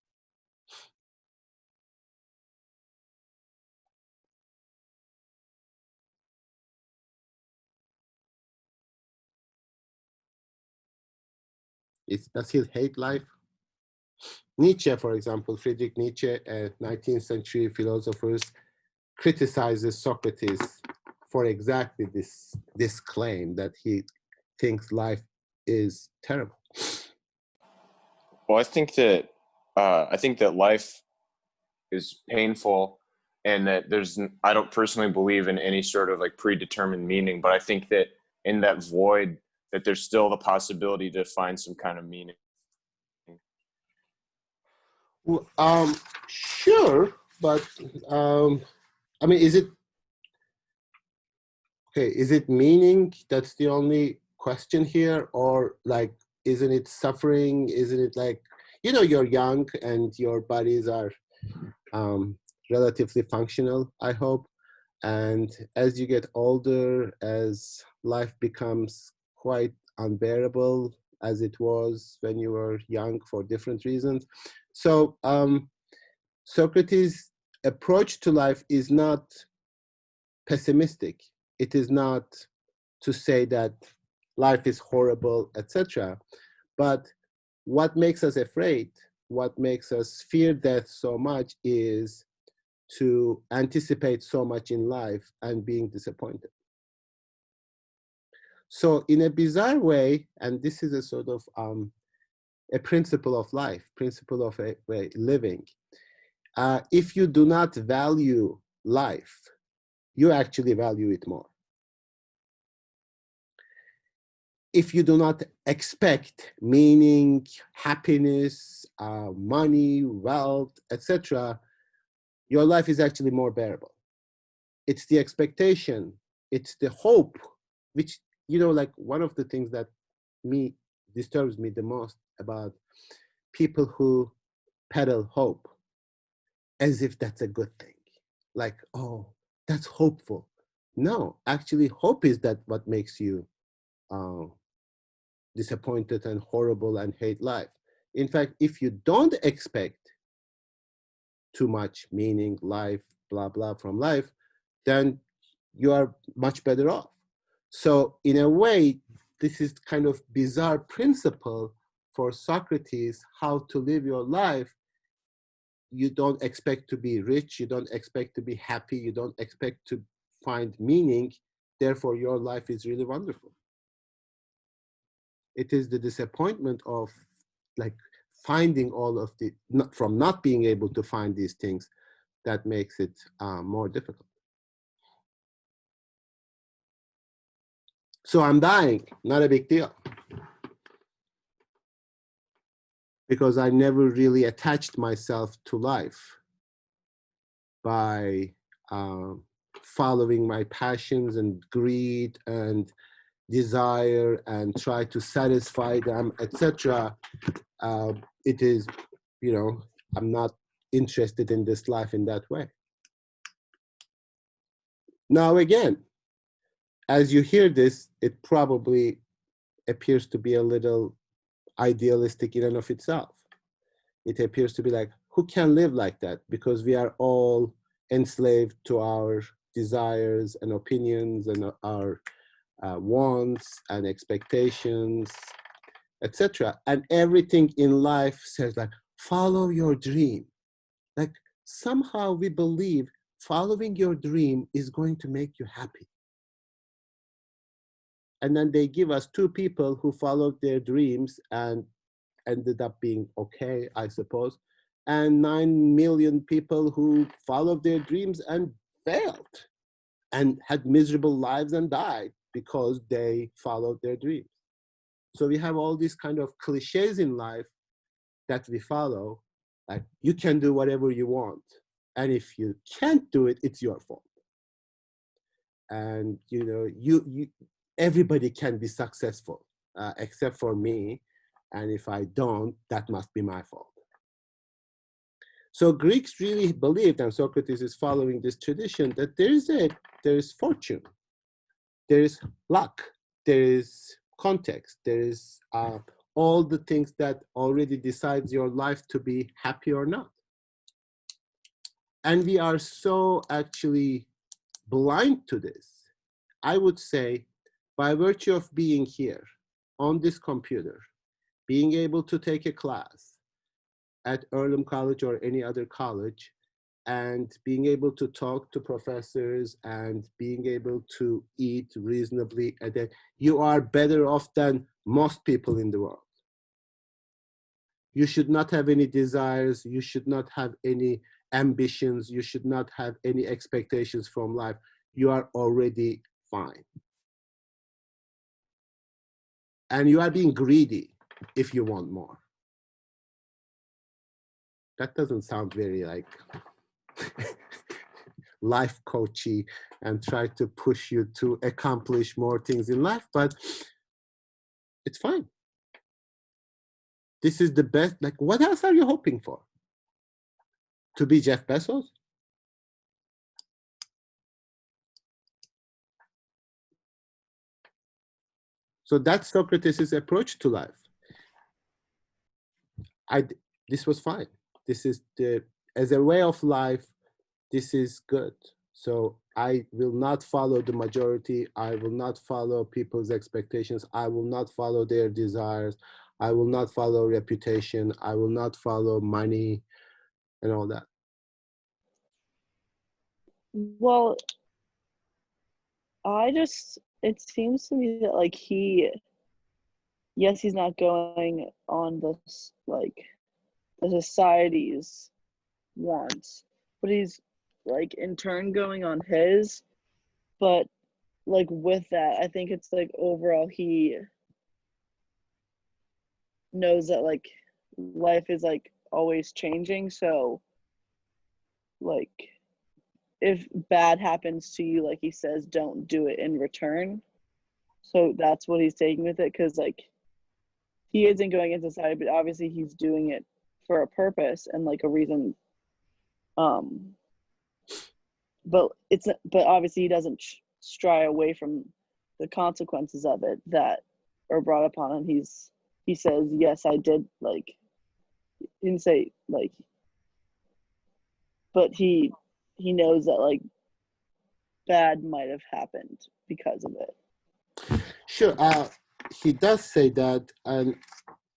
Does he hate life? Nietzsche, for example, Friedrich Nietzsche, a 19th century philosopher, criticizes Socrates for exactly this claim that he thinks life is terrible. Well, I think that life is painful, and that I don't personally believe in any sort of like predetermined meaning, but I think that in that void, that there's still the possibility to find some kind of meaning. Well, sure, but I mean, is it meaning that's the only question here, or like, isn't it suffering? Isn't it like, you're young and your bodies are relatively functional, I hope. And as you get older, as life becomes quite unbearable, as it was when you were young for different reasons. So Socrates' approach to life is not pessimistic. It is not to say that life is horrible, etc. But what makes us afraid, what makes us fear death so much, is to anticipate so much in life and being disappointed. So in a bizarre way, and this is a sort of a principle of life, principle of a living, if you do not value life, you actually value it more. If you do not expect meaning, happiness, money, wealth, etc., your life is actually more bearable. It's the expectation, it's the hope, which, like one of the things that disturbs me the most about people who peddle hope, as if that's a good thing. Like, oh, that's hopeful. No, actually, hope is that what makes you disappointed and horrible and hate life. In fact, if you don't expect too much meaning, life, blah, blah, from life, then you are much better off. So in a way, this is kind of bizarre principle for Socrates, how to live your life, you don't expect to be rich, you don't expect to be happy, you don't expect to find meaning, therefore your life is really wonderful. It is the disappointment of like finding all of the, from not being able to find these things, that makes it more difficult. So I'm dying, not a big deal. Because I never really attached myself to life by following my passions and greed and desire and try to satisfy them, etc. It is, you know, I'm not interested in this life in that way. Now again, as you hear this, it probably appears to be a little idealistic in and of itself. It appears to be like, who can live like that? Because we are all enslaved to our desires and opinions and our wants and expectations, etc. And everything in life says like, follow your dream. Like somehow we believe following your dream is going to make you happy. And then they give us 2 people who followed their dreams and ended up being okay, I suppose, and 9 million people who followed their dreams and failed and had miserable lives and died because they followed their dreams. So we have all these kind of cliches in life that we follow, like you can do whatever you want, and if you can't do it, it's your fault. And you know, everybody can be successful except for me, and if I don't, that must be my fault. So Greeks really believed, and Socrates is following this tradition, that there is fortune, there is luck, there is context, there is all the things that already decides your life to be happy or not. And we are so actually blind to this. I would say, by virtue of being here on this computer, being able to take a class at Earlham College or any other college, and being able to talk to professors and being able to eat reasonably, and then you are better off than most people in the world. You should not have any desires, you should not have any ambitions, you should not have any expectations from life. You are already fine. And you are being greedy if you want more. That doesn't sound very like life coachy and try to push you to accomplish more things in life, but it's fine. This is the best. Like, what else are you hoping for? To be Jeff Bezos? So that's Socrates' approach to life. This was fine. This is as a way of life, this is good. So I will not follow the majority. I will not follow people's expectations. I will not follow their desires. I will not follow reputation. I will not follow money and all that. Well, it seems to me that like yes, he's not going on this, like, the society's wants, but he's like in turn going on his. But like with that, I think it's like overall he knows that like life is like always changing. So like if bad happens to you, like he says, don't do it in return. So that's what he's taking with it, because like he isn't going into society, but obviously he's doing it for a purpose and like a reason. But obviously he doesn't stray away from the consequences of it that are brought upon him. He says, yes, I did, like, he didn't say like, but he knows that like bad might have happened because of it. Sure, he does say that, and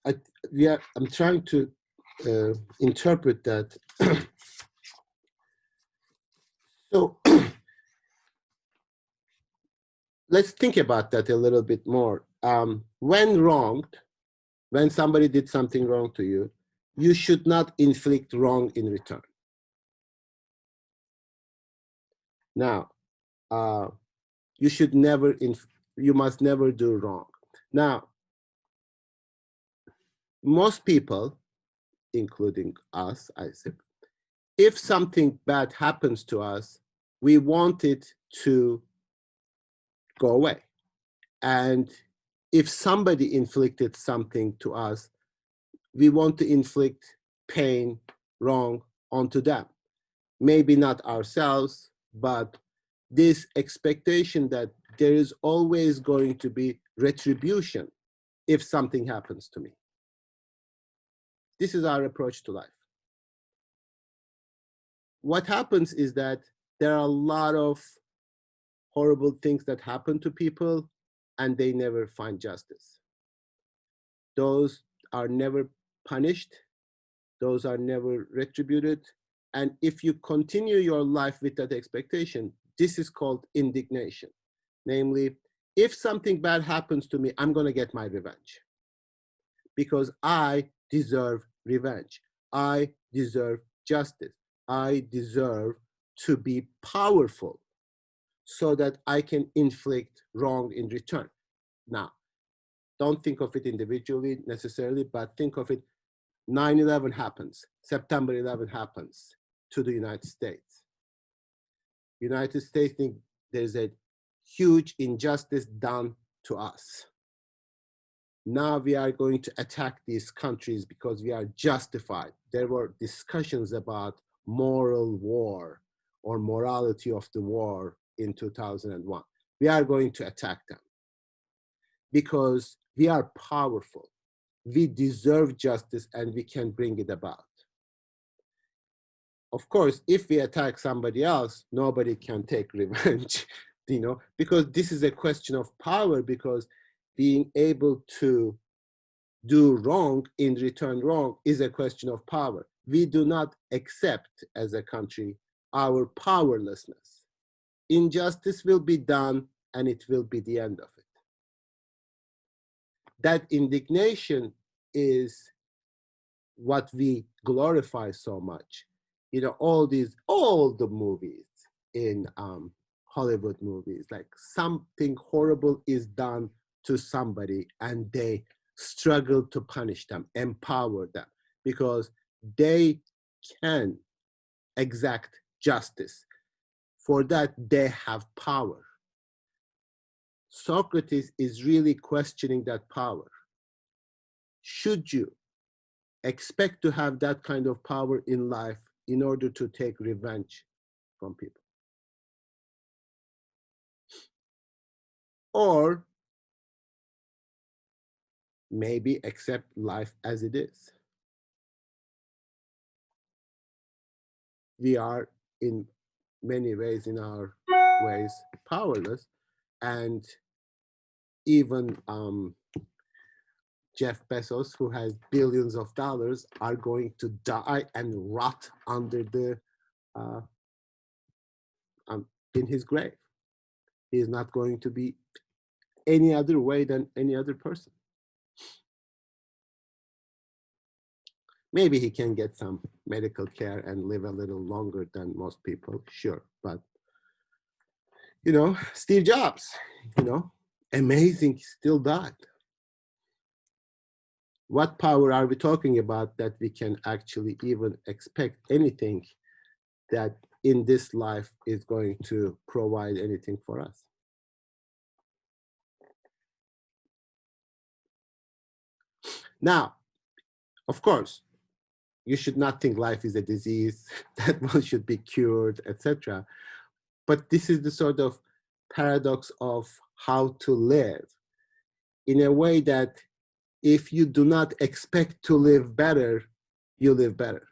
I'm trying to interpret that So let's think about that a little bit more. When wronged, when somebody did something wrong to you, you should not inflict wrong in return. Now, you should never, you must never do wrong. Now, most people, including us, I say, if something bad happens to us, we want it to go away. And if somebody inflicted something to us, we want to inflict pain, wrong onto them. Maybe not ourselves, but this expectation that there is always going to be retribution if something happens to me. This is our approach to life. What happens is that there are a lot of horrible things that happen to people and they never find justice. Those are never punished. Those are never retributed. And if you continue your life with that expectation, this is called indignation. Namely, if something bad happens to me, I'm going to get my revenge because I deserve revenge. I deserve justice. I deserve to be powerful so that I can inflict wrong in return. Now, don't think of it individually necessarily, but think of it. 9/11 happens, September 11 happens to the United States. United States think there's a huge injustice done to us. Now we are going to attack these countries because we are justified. There were discussions about moral war or morality of the war in 2001. We are going to attack them because we are powerful. We deserve justice and we can bring it about. Of course, if we attack somebody else, nobody can take revenge, you know, because this is a question of power, because being able to do wrong in return wrong is a question of power. We do not accept as a country our powerlessness. Injustice will be done and it will be the end of it. That indignation is what we glorify so much. You know, all the movies in Hollywood movies, like something horrible is done to somebody and they struggle to punish them, empower them, because they can exact justice. For that, they have power. Socrates is really questioning that power. Should you expect to have that kind of power in life in order to take revenge from people? Or maybe accept life as it is. We are in many ways, in our ways, powerless, and even Jeff Bezos, who has billions of dollars, are going to die and rot under the in his grave. He is not going to be any other way than any other person. Maybe he can get some medical care and live a little longer than most people, sure. But, you know, Steve Jobs, you know, amazing, still died. What power are we talking about that we can actually even expect anything that in this life is going to provide anything for us? Now, of course, you should not think life is a disease that one should be cured, etc. But this is the sort of paradox of how to live in a way that if you do not expect to live better, you live better.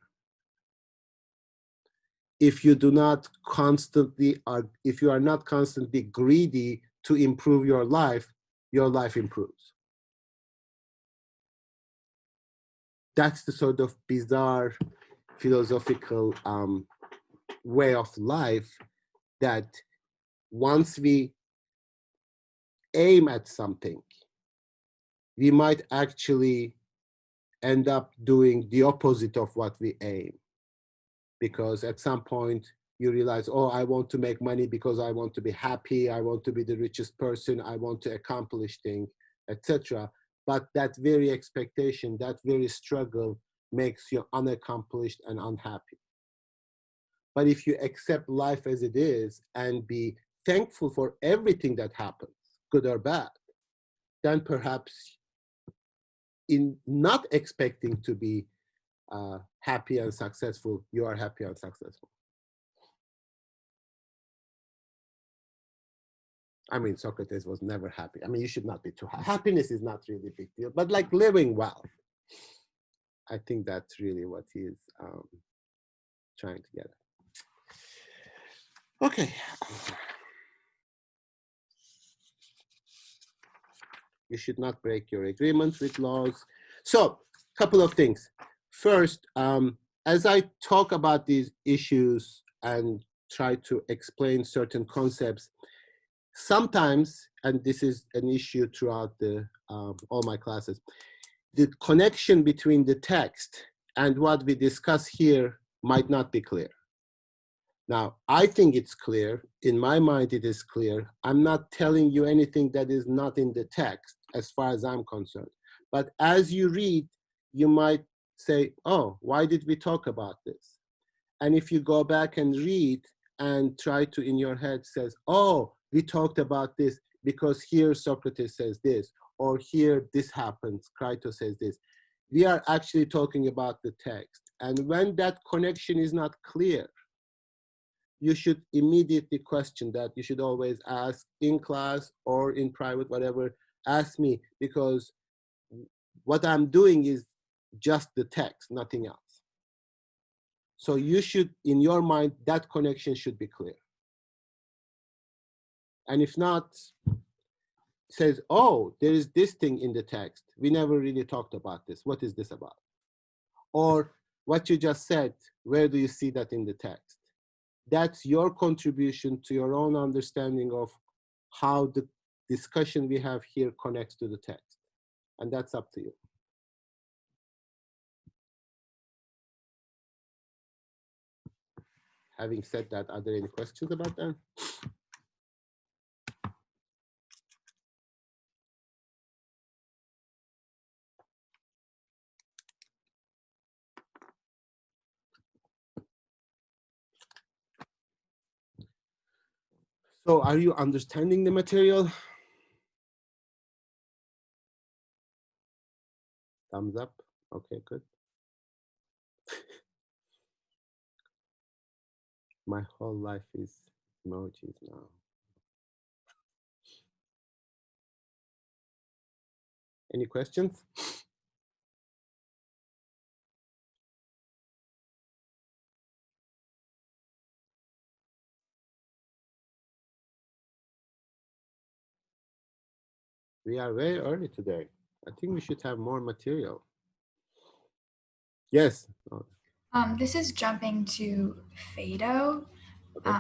If you do not constantly, if you are not constantly greedy to improve your life improves. That's the sort of bizarre philosophical way of life, that once we aim at something, we might actually end up doing the opposite of what we aim. Because at some point you realize, oh, I want to make money because I want to be happy, I want to be the richest person, I want to accomplish things, etc. But that very expectation, that very struggle makes you unaccomplished and unhappy. But if you accept life as it is and be thankful for everything that happens, good or bad, then perhaps in not expecting to be happy and successful, you are happy and successful. I mean, Socrates was never happy. I mean, you should not be too happy. Happiness is not really a big deal, but like living well, I think that's really what he is trying to get at. Okay. You should not break your agreement with laws. So, a couple of things. First, as I talk about these issues and try to explain certain concepts, sometimes, and this is an issue throughout all my classes, the connection between the text and what we discuss here might not be clear. Now, I think it's clear. In my mind, it is clear. I'm not telling you anything that is not in the text, as far as I'm concerned. But as you read, you might say, oh, why did we talk about this? And if you go back and read and try to, in your head, says, oh, we talked about this because here Socrates says this, or here this happens, Crito says this. We are actually talking about the text. And when that connection is not clear, you should immediately question that. You should always ask in class or in private, whatever, ask me, because what I'm doing is just the text, nothing else. So you should, in your mind, that connection should be clear. And if not, says, oh, there is this thing in the text. We never really talked about this. What is this about? Or what you just said, where do you see that in the text? That's your contribution to your own understanding of how the discussion we have here connects to the text. And that's up to you. Having said that, are there any questions about that? So are you understanding the material? Thumbs up. Okay, good. My whole life is emojis now. Any questions? We are very early today. I think we should have more material. Yes. This is jumping to Phaedo. Okay.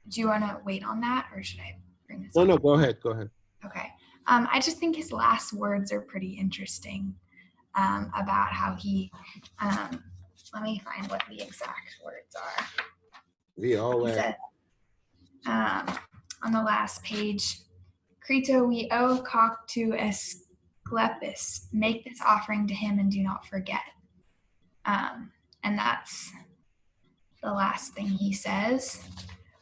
Do you want to wait on that, or should I bring this No, up? no, go ahead, go ahead. Okay. I just think his last words are pretty interesting about how he, let me find what the exact words are. We all He said, on the last page, Crito, we owe cock to Asclepius. Make this offering to him and do not forget. And that's the last thing he says.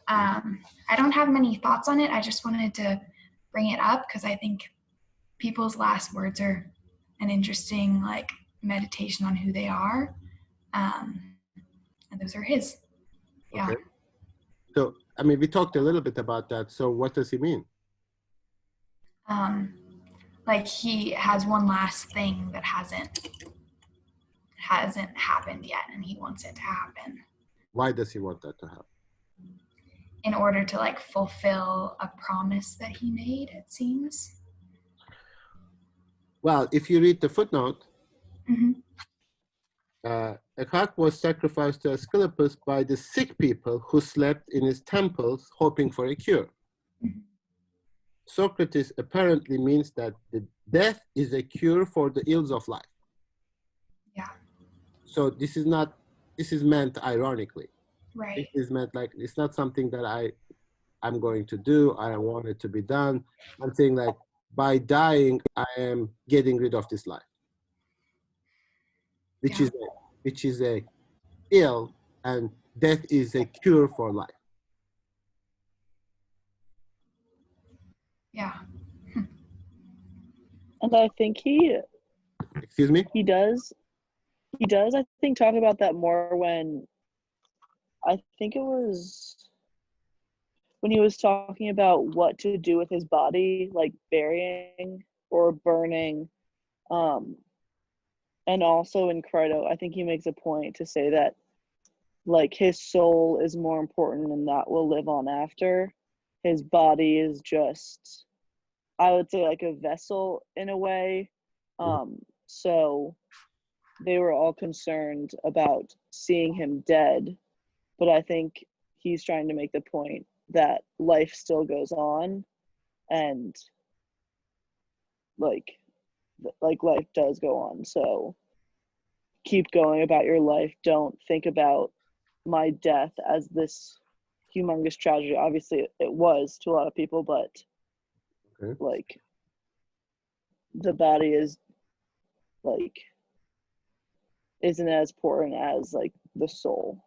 I don't have many thoughts on it. I just wanted to bring it up because I think people's last words are an interesting like meditation on who they are. And those are his. Yeah. Okay. So, I mean, we talked a little bit about that. So what does he mean? Like he has one last thing that hasn't happened yet, and he wants it to happen. Why does he want that to happen? In order to like fulfill a promise that he made, it seems. Well, if you read the footnote, Mm-hmm. A cock was sacrificed to Asclepius by the sick people who slept in his temples hoping for a cure. Socrates apparently means that the death is a cure for the ills of life. Yeah. So this is meant ironically. Right. This is meant like, it's not something that I'm going to do, I want it to be done. I'm saying like, by dying, I am getting rid of this life, which Yeah. is a ill, and death is a cure for life. Yeah. And I think Excuse me? he does, I think, talk about that more when, I think it was when he was talking about what to do with his body, like burying or burning. And also in Crito, I think he makes a point to say that like his soul is more important and that will live on after. His body is just, I would say, like a vessel in a way. So they were all concerned about seeing him dead, but I think he's trying to make the point that life still goes on, and like life does go on. So keep going about your life. Don't think about my death as this humongous tragedy. Obviously it was to a lot of people, but Okay. like the body is like isn't as important as like the soul.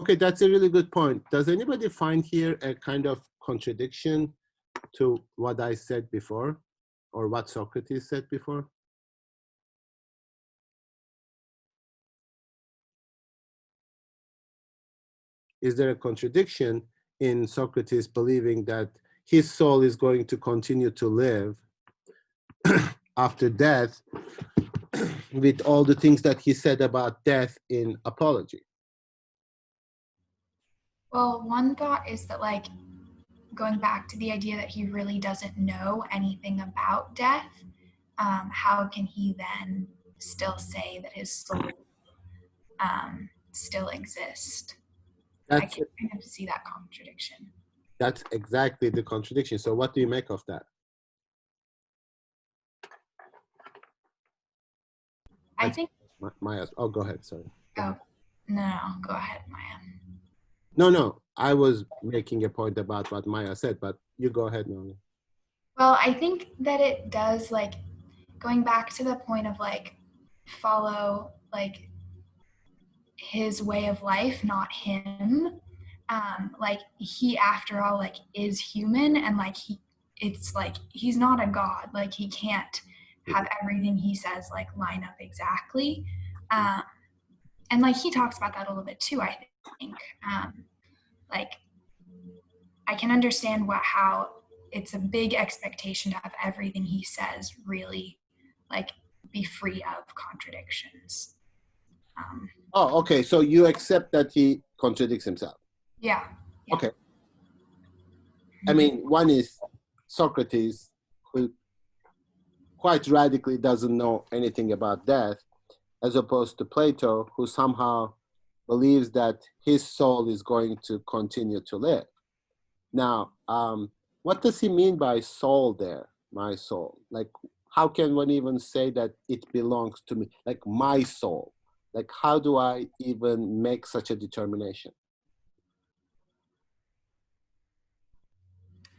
Okay, that's a really good point. Does anybody find here a kind of contradiction to what I said before, or what Socrates said before? Is there a contradiction in Socrates believing that his soul is going to continue to live after death with all the things that he said about death in Apology? Well, one thought is that, like, going back to the idea that he really doesn't know anything about death, how can he then still say that his soul still exists? I That's, can kind of see that contradiction. that's exactly the contradiction. So what do you make of that? I think. Maya, oh, go ahead, sorry. Go ahead. No, go ahead, Maya. No, I was making a point about what Maya said, but you go ahead, Nona. Well, I think that it does, like, going back to the point of, like, follow, like, his way of life, not him. Like, he, after all, like, is human, and, like, it's like he's not a god. Like, he can't have everything he says like line up exactly. And like he talks about that a little bit too, I think. Like, I can understand how it's a big expectation to have everything he says really like be free of contradictions. Oh, okay. So you accept that he contradicts himself? Yeah. Okay. I mean, one is Socrates, who quite radically doesn't know anything about death, as opposed to Plato, who somehow believes that his soul is going to continue to live. Now, what does he mean by soul there, my soul? Like, how can one even say that it belongs to me? Like, my soul. Like, how do I even make such a determination?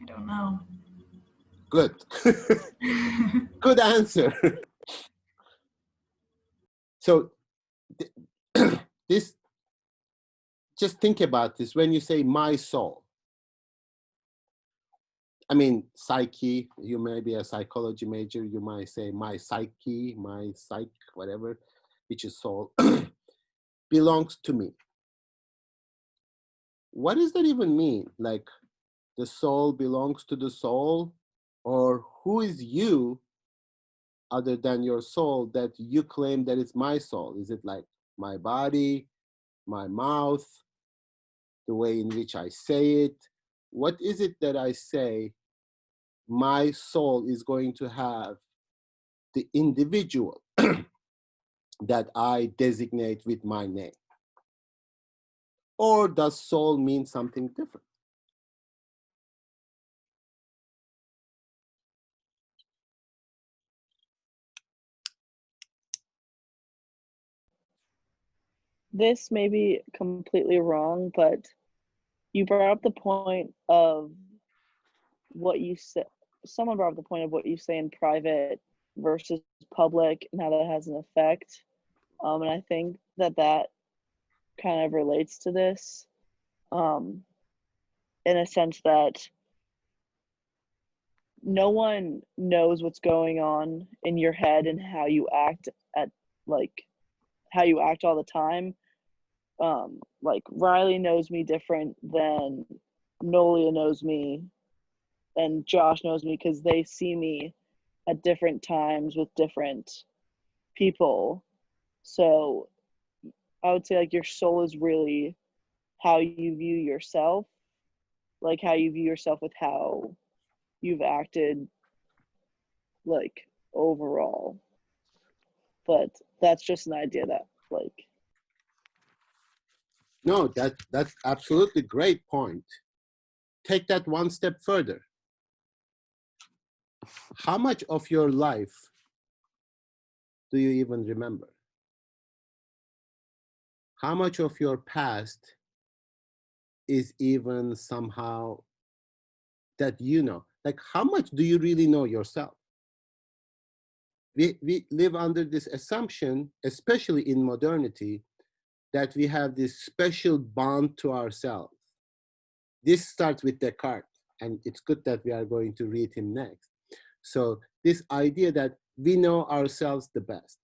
I don't know. Good. Good answer. So this, just think about this. When you say my soul, I mean, psyche, you may be a psychology major, you might say my psyche, my psych, whatever, which is soul, belongs to me. What does that even mean? Like, the soul belongs to the soul? Or who is you other than your soul that you claim that it's my soul? Is it like my body, my mouth, the way in which I say it? What is it that I say my soul is going to have the individual that I designate with my name? Or does soul mean something different? This may be completely wrong, but you brought up the point of what you said. Someone brought up the point of what you say in private versus public and how that has an effect. And I think that that kind of relates to this, in a sense that no one knows what's going on in your head and how you act at, like, how you act all the time. Like Riley knows me different than Nolia knows me, and Josh knows me because they see me at different times with different people. So I would say like your soul is really how you view yourself, like how you view yourself with how you've acted, like overall. But that's just an idea that, like, No, that's absolutely great point. Take that one step further. How much of your life do you even remember? How much of your past is even somehow that you know? Like, how much do you really know yourself? We live under this assumption, especially in modernity, that we have this special bond to ourselves. This starts with Descartes, and it's good that we are going to read him next. So this idea that we know ourselves the best.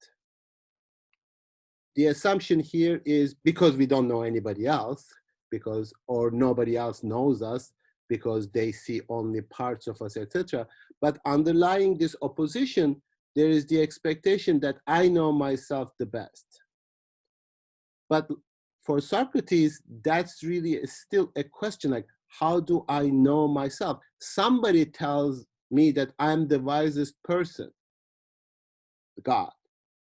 The assumption here is because we don't know anybody else, because or nobody else knows us, because they see only parts of us, etc. But underlying this opposition, there is the expectation that I know myself the best. But for Socrates, that's really still a question, like, how do I know myself? Somebody tells me that I'm the wisest person, God,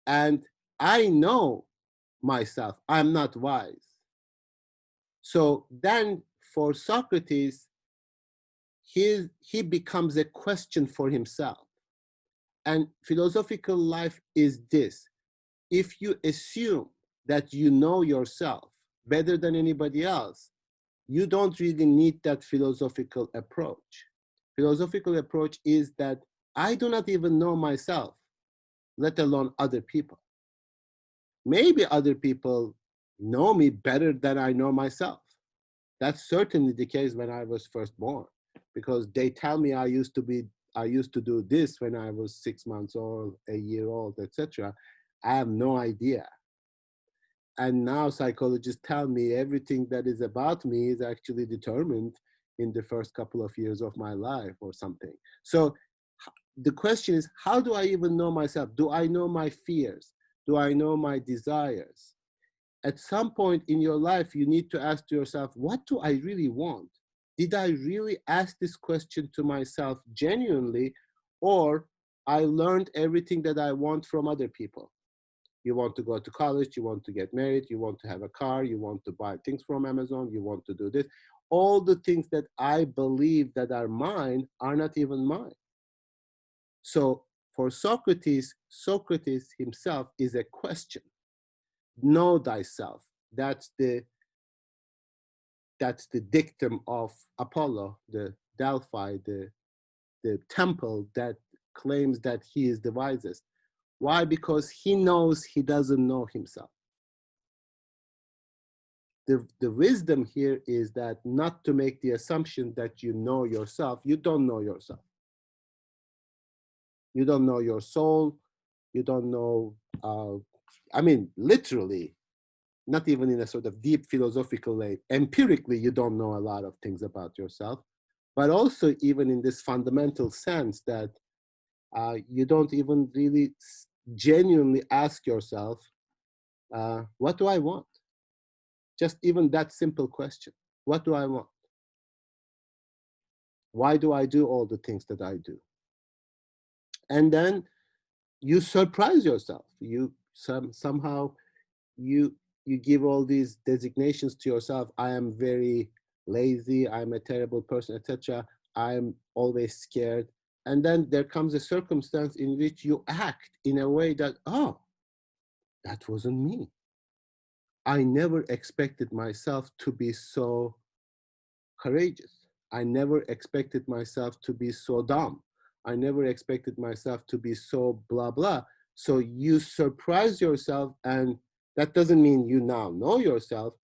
and I know myself, I'm not wise. So then for Socrates, he becomes a question for himself. And philosophical life is this: if you assume that you know yourself better than anybody else, you don't really need that philosophical approach. Philosophical approach is that I do not even know myself, let alone other people. Maybe other people know me better than I know myself. That's certainly the case when I was first born, because they tell me I used to do this when I was 6 months old, a year old, etc. I have no idea. And now psychologists tell me everything that is about me is actually determined in the first couple of years of my life or something. So the question is, how do I even know myself? Do I know my fears? Do I know my desires? At some point in your life, you need to ask yourself, what do I really want? Did I really ask this question to myself genuinely, or I learned everything that I want from other people? You want to go to college, you want to get married, you want to have a car, you want to buy things from Amazon, you want to do this. All the things that I believe that are mine are not even mine. So for Socrates, Socrates himself is a question. Know thyself. That's the dictum of Apollo, the Delphi, the temple that claims that he is the wisest. Why? Because he knows he doesn't know himself. The wisdom here is that not to make the assumption that you know yourself. You don't know yourself. You don't know your soul. You don't know, I mean, literally, not even in a sort of deep philosophical way. Empirically, you don't know a lot of things about yourself, but also even in this fundamental sense that you don't even really genuinely ask yourself, what do I want? Just even that simple question. What do I want? Why do I do all the things that I do? And then you surprise yourself. You somehow you give all these designations to yourself. I am very lazy, I'm a terrible person, etc. I'm always scared. And then there comes a circumstance in which you act in a way that, oh, that wasn't me. I never expected myself to be so courageous. I never expected myself to be so dumb. I never expected myself to be so blah, blah. So you surprise yourself, and that doesn't mean you now know yourself.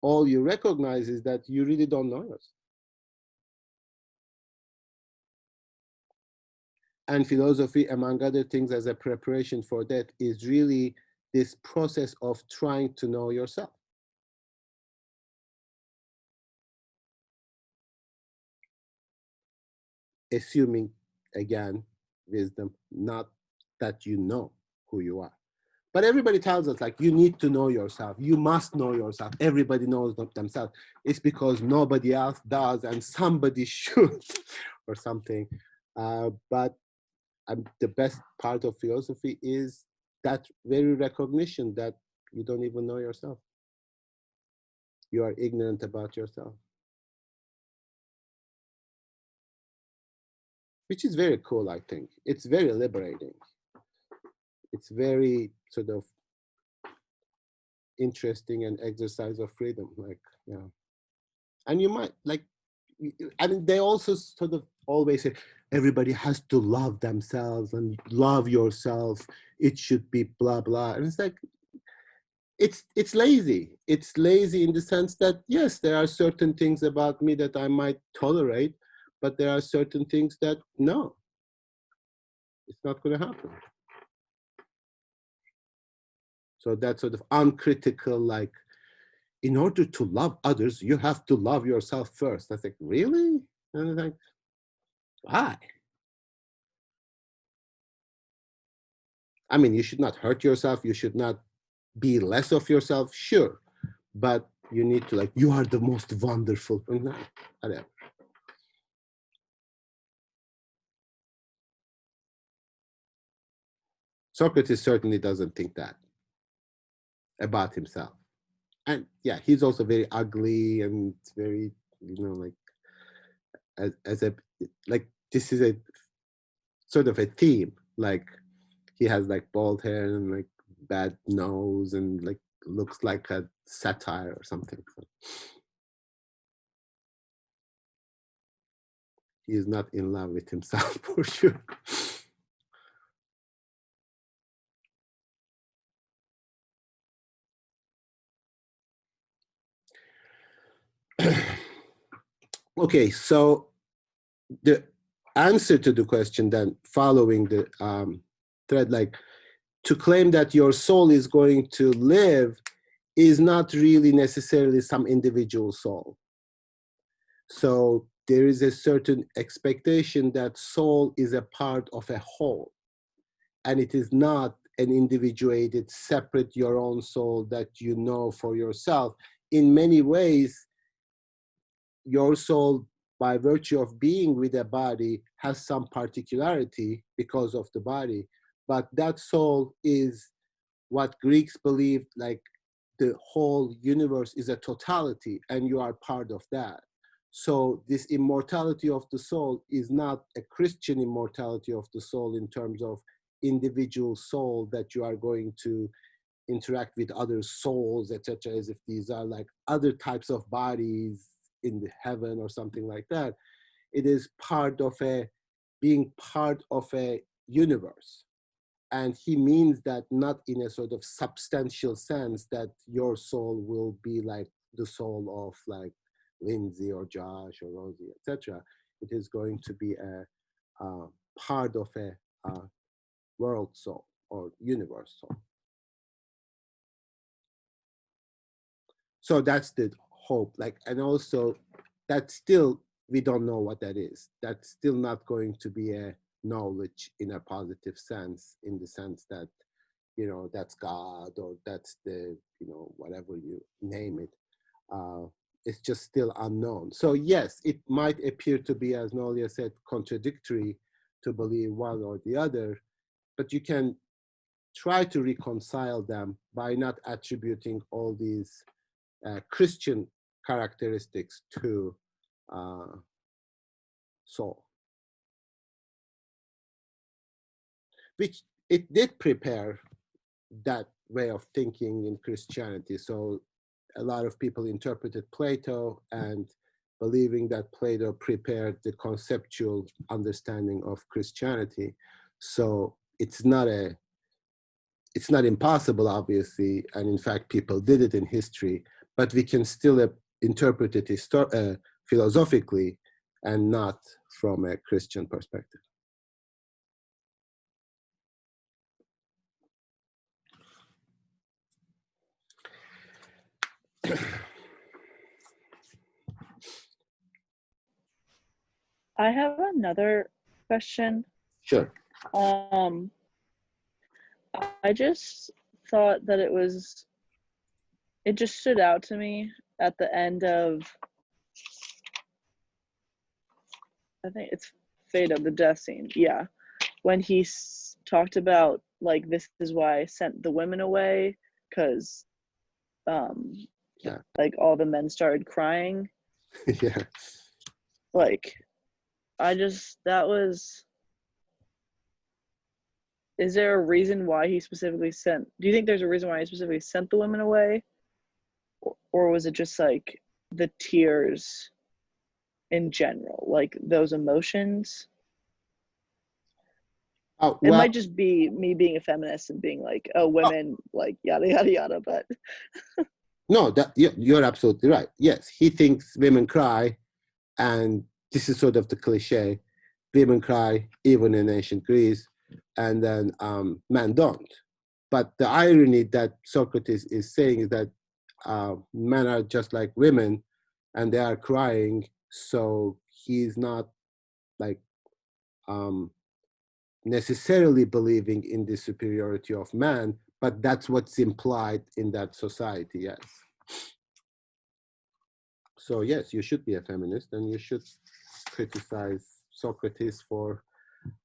All you recognize is that you really don't know yourself. And philosophy, among other things, as a preparation for that, is really this process of trying to know yourself. Assuming, again, wisdom, not that you know who you are. But everybody tells us, like, you need to know yourself. You must know yourself. Everybody knows themselves. It's because nobody else does, and somebody should, or something. But the best part of philosophy is that very recognition that you don't even know yourself. You are ignorant about yourself. Which is very cool, I think. It's very liberating. It's very sort of interesting and exercise of freedom, like, yeah. And you might, like, I mean, they also sort of always say, everybody has to love themselves and love yourself. It should be blah, blah. And it's like, it's lazy. It's lazy in the sense that, yes, there are certain things about me that I might tolerate, but there are certain things that, no, it's not going to happen. So that sort of uncritical, like, in order to love others, you have to love yourself first. I think, really? And I'm like, why? I mean, you should not hurt yourself. You should not be less of yourself, sure. But you need to, like, you are the most wonderful. No, whatever. Socrates certainly doesn't think that about himself. And yeah, he's also very ugly and very, you know, like, as a, like, this is a sort of a theme. Like, he has like bald hair and like bad nose and like looks like a satire or something. So he is not in love with himself for sure. Okay, so the answer to the question then, following the thread, like, to claim that your soul is going to live is not really necessarily some individual soul. So there is a certain expectation that soul is a part of a whole, and it is not an individuated, separate, your own soul that you know for yourself. In many ways, your soul, by virtue of being with a body, has some particularity because of the body, but that soul is what Greeks believed, like, the whole universe is a totality and you are part of that. So this immortality of the soul is not a Christian immortality of the soul in terms of individual soul that you are going to interact with other souls, etc., as if these are like other types of bodies in the heaven or something like that. It is part of being part of a universe. And he means that not in a sort of substantial sense that your soul will be like the soul of like Lindsay or Josh or Rosie, etc. It is going to be a part of a world soul or universe soul. So that's the hope. Like, and also that still, we don't know what that is. That's still not going to be a knowledge in a positive sense, in the sense that, you know, that's God or that's the, you know, whatever you name it. It's just still unknown. So yes, it might appear to be, as Nolia said, contradictory to believe one or the other, but you can try to reconcile them by not attributing all these Christian characteristics to Saul, which it did prepare that way of thinking in Christianity. So a lot of people interpreted Plato and believing that Plato prepared the conceptual understanding of Christianity. So it's not impossible, obviously, and in fact, people did it in history, but we can still interpret it philosophically and not from a Christian perspective. I have another question. Sure. I just thought that it just stood out to me at the end of, I think it's Phaedo, the death scene. Yeah. When he talked about, like, this is why I sent the women away, because, Yeah. like, all the men started crying. Yeah. Like, is there a reason why he specifically do you think there's a reason why he specifically sent the women away? Or was it just, like, the tears in general, like, those emotions? Oh, It well, might just be me being a feminist and being like, oh, women, like, yada, yada, yada, but. no, you're absolutely right. Yes, he thinks women cry, and this is sort of the cliche. Women cry even in ancient Greece, and then men don't. But the irony that Socrates is saying is that men are just like women, and they are crying. So he's not like necessarily believing in the superiority of man, but that's what's implied in that society. Yes. So yes, you should be a feminist, and you should criticize Socrates for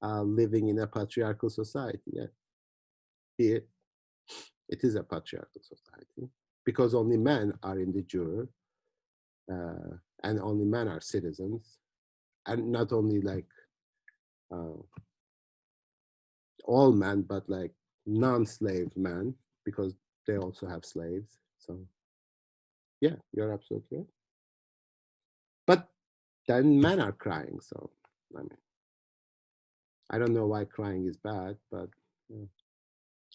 living in a patriarchal society. Yeah, it is a patriarchal society because only men are in the juror, and only men are citizens, and not only like all men, but like non-slave men, because they also have slaves. So yeah, you're absolutely right. But then men are crying, so I mean, I don't know why crying is bad, but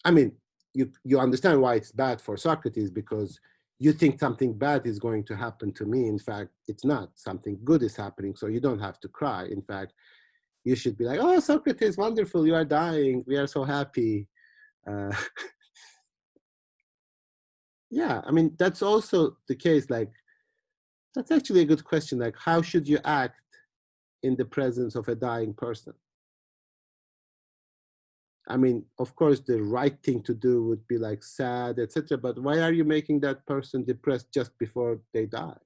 I mean, you understand why it's bad for Socrates, because you think something bad is going to happen to me. In fact, it's not. Something good is happening, so you don't have to cry. In fact, you should be like, oh, Socrates, wonderful, you are dying. We are so happy. Yeah, I mean, that's also the case. Like, that's actually a good question. Like, how should you act in the presence of a dying person? I mean, of course, the right thing to do would be like sad, etc. But why are you making that person depressed just before they die?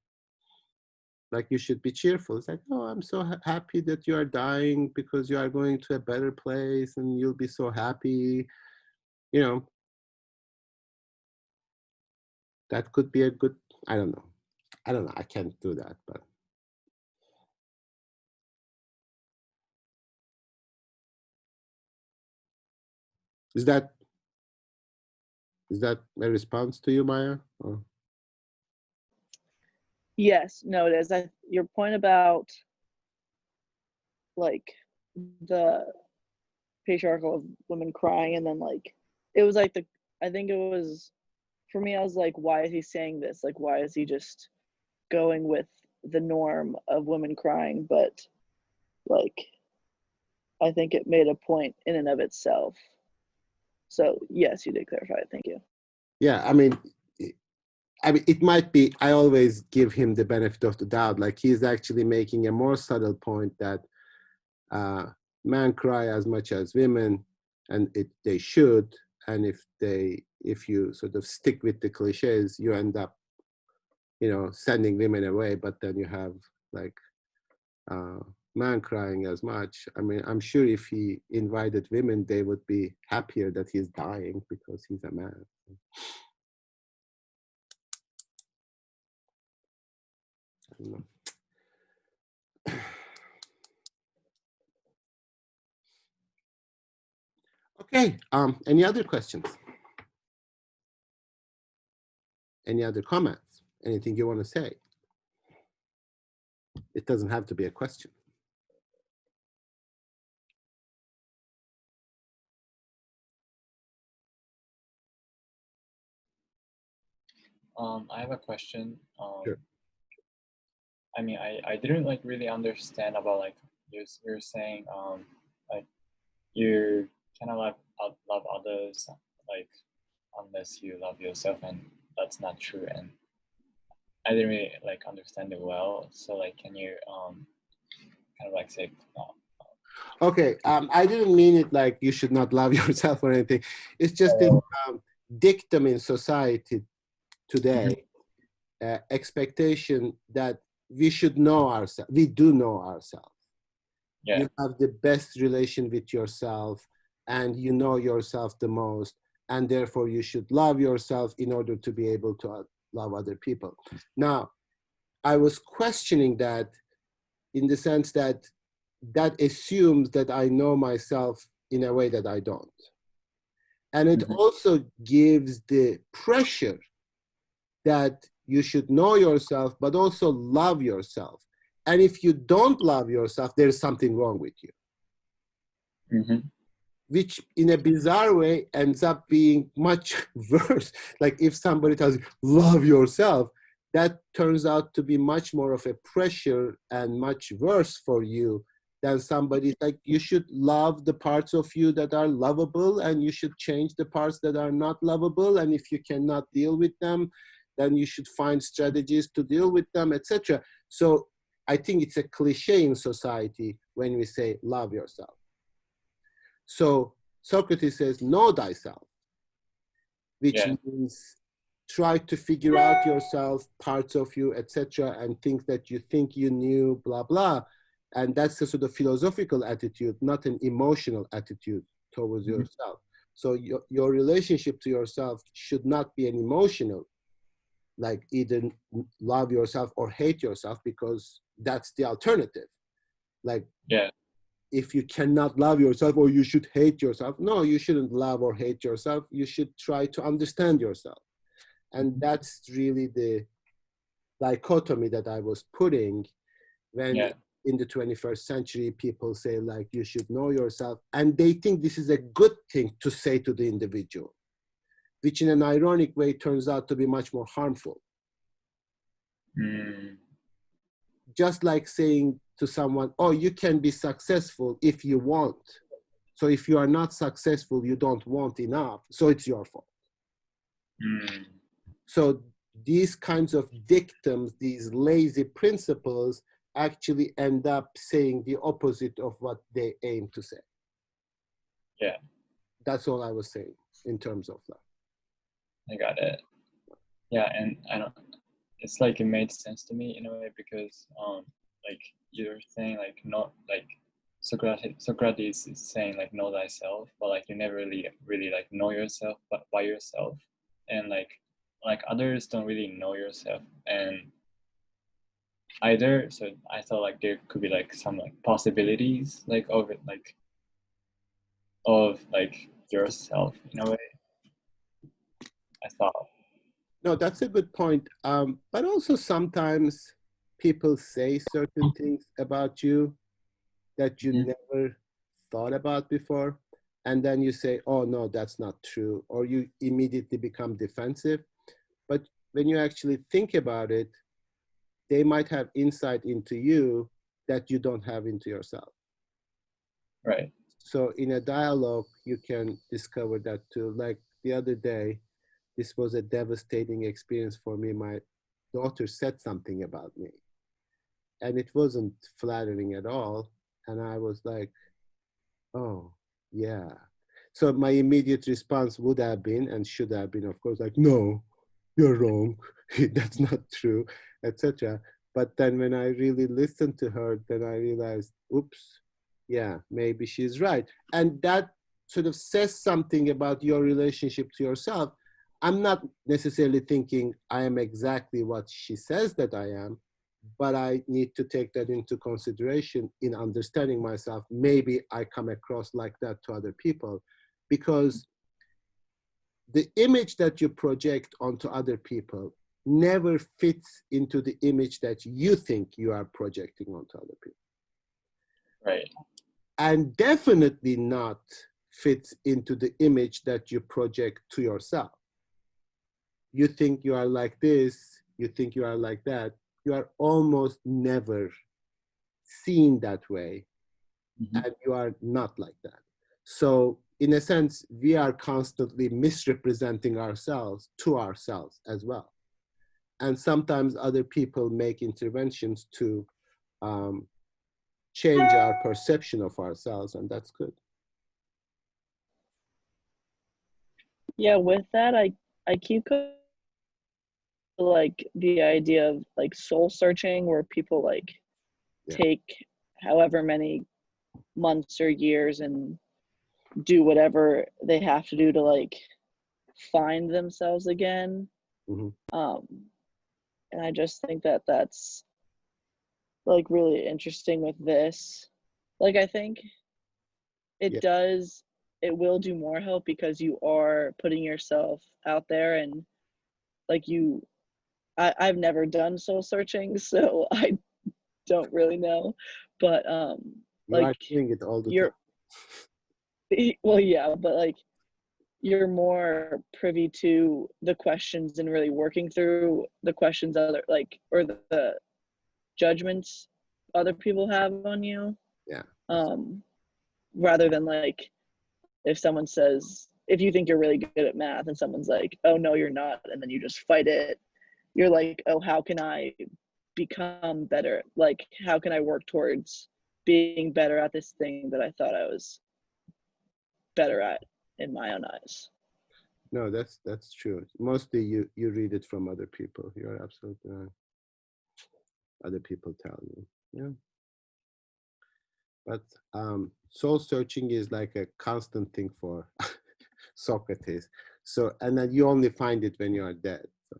Like, you should be cheerful. It's like, oh, I'm so happy that you are dying because you are going to a better place and you'll be so happy. You know, that could be a good, I don't know. I can't do that, but. Is that a response to you, Maya? Or? Yes, no, it is. Your point about, like, the patriarchal of women crying, and then, like, it was like I think it was, for me, I was like, why is he saying this? Like, why is he just going with the norm of women crying? But, like, I think it made a point in and of itself. So yes, you did clarify it. Thank you. Yeah, I mean, it might be, I always give him the benefit of the doubt. Like, he's actually making a more subtle point that men cry as much as women, and they should. And if you sort of stick with the cliches, you end up, sending women away. But then you have like man crying as much. I mean, I'm sure if he invited women, they would be happier that he's dying because he's a man. I don't know. Okay, any other questions? Any other comments? Anything you want to say? It doesn't have to be a question. I have a question. Sure. I mean, I didn't like really understand about like you're saying like you cannot love others like unless you love yourself, and that's not true. And I didn't really like understand it well. So like, can you kind of like say? Okay, I didn't mean it like you should not love yourself or anything. It's just this dictum in society today, expectation that we should know ourselves. We do know ourselves. Yeah. You have the best relation with yourself and you know yourself the most, and therefore you should love yourself in order to be able to love other people. Now, I was questioning that in the sense that that assumes that I know myself in a way that I don't. And it also gives the pressure that you should know yourself, but also love yourself. And if you don't love yourself, there's something wrong with you. Which in a bizarre way ends up being much worse. Like if somebody tells you, love yourself, that turns out to be much more of a pressure and much worse for you than somebody like you should love the parts of you that are lovable and you should change the parts that are not lovable. And if you cannot deal with them, then you should find strategies to deal with them, etc. So I think it's a cliche in society when we say love yourself. So Socrates says, know thyself, which means try to figure out yourself, parts of you, etc., and things that you think you knew, blah, blah. And that's a sort of philosophical attitude, not an emotional attitude towards yourself. So your relationship to yourself should not be an emotional, like either love yourself or hate yourself, because that's the alternative. Like, if you cannot love yourself or you should hate yourself, no, you shouldn't love or hate yourself. You should try to understand yourself. And that's really the dichotomy that I was putting when in the 21st century, people say like, you should know yourself. And they think this is a good thing to say to the individual, which in an ironic way turns out to be much more harmful. Just like saying to someone, oh, you can be successful if you want. So if you are not successful, you don't want enough, so it's your fault. So these kinds of dictums, these lazy principles, actually end up saying the opposite of what they aim to say. Yeah. That's all I was saying in terms of that. I got it. Yeah, and I don't, it's like it made sense to me in a way because like you're saying like not like Socrates is saying like know thyself, but like you never really like know yourself but by yourself, and like others don't really know yourself and either. So I thought like there could be like some like possibilities like of it of yourself in a way. I thought. No, that's a good point. But also sometimes people say certain things about you that you never thought about before. And then you say, oh, no, that's not true. Or you immediately become defensive. But when you actually think about it, they might have insight into you that you don't have into yourself. Right. So in a dialogue, you can discover that too. Like the other day, this was a devastating experience for me. My daughter said something about me, and it wasn't flattering at all. And I was like, oh, yeah. So my immediate response would have been, and should have been, of course, like, no, you're wrong. That's not true, etc. But then when I really listened to her, then I realized, oops, yeah, maybe she's right. And that sort of says something about your relationship to yourself. I'm not necessarily thinking I am exactly what she says that I am, but I need to take that into consideration in understanding myself. Maybe I come across like that to other people, because the image that you project onto other people never fits into the image that you think you are projecting onto other people. Right. And definitely not fits into the image that you project to yourself. You think you are like this, you think you are like that, you are almost never seen that way, and you are not like that. So in a sense, we are constantly misrepresenting ourselves to ourselves as well. And sometimes other people make interventions to change our perception of ourselves, and that's good. Yeah, with that, I keep like the idea of like soul searching, where people like take however many months or years and do whatever they have to do to like find themselves again. And I just think that that's like really interesting with this. Like, I think it does, it will do more help because you are putting yourself out there, and like I've never done soul searching, so I don't really know, but you like are doing it all the you're time. well, yeah, but like you're more privy to the questions and really working through the questions other like, or the judgments other people have on you. Yeah. Rather than like if someone says, if you think you're really good at math and someone's like, oh no you're not, and then you just fight it, you're like, oh, how can I become better? Like, how can I work towards being better at this thing that I thought I was better at in my own eyes? No, that's true. Mostly you read it from other people. You're absolutely right. Other people tell you. Yeah. But soul searching is like a constant thing for Socrates. So, and then you only find it when you are dead. So,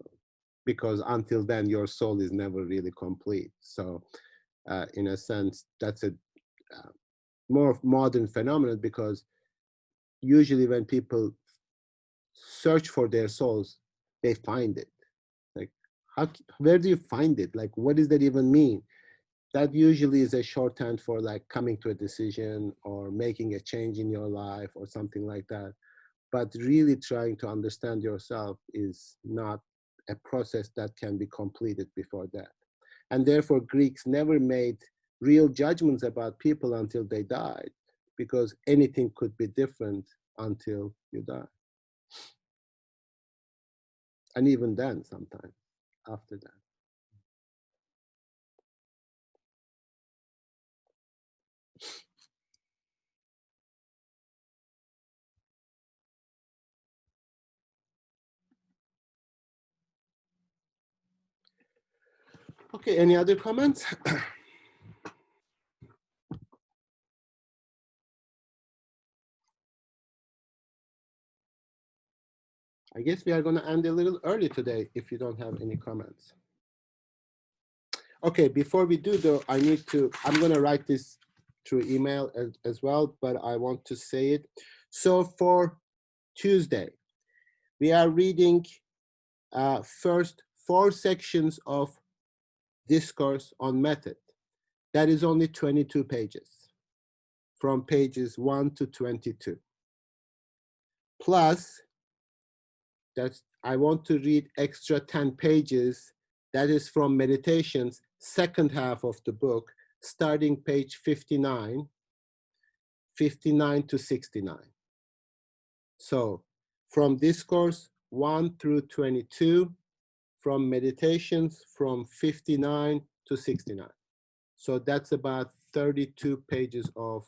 because until then, your soul is never really complete. So, in a sense, that's a more modern phenomenon, because usually when people search for their souls, they find it. Like, where do you find it? Like, what does that even mean? That usually is a shorthand for like coming to a decision or making a change in your life or something like that. But really trying to understand yourself is not a process that can be completed before that. And therefore, Greeks never made real judgments about people until they died, because anything could be different until you die. And even then, sometimes after that. Okay, any other comments? I guess we are going to end a little early today if you don't have any comments. Okay, before we do though, I'm going to write this through email as well, but I want to say it. So for Tuesday, we are reading first 4 sections of Discourse on Method. That is only 22 pages, from pages 1 to 22. Plus, I want to read extra 10 pages. That is from Meditations, second half of the book, starting page 59 to 69. So from Discourse 1 through 22, from Meditations from 59 to 69. So that's about 32 pages of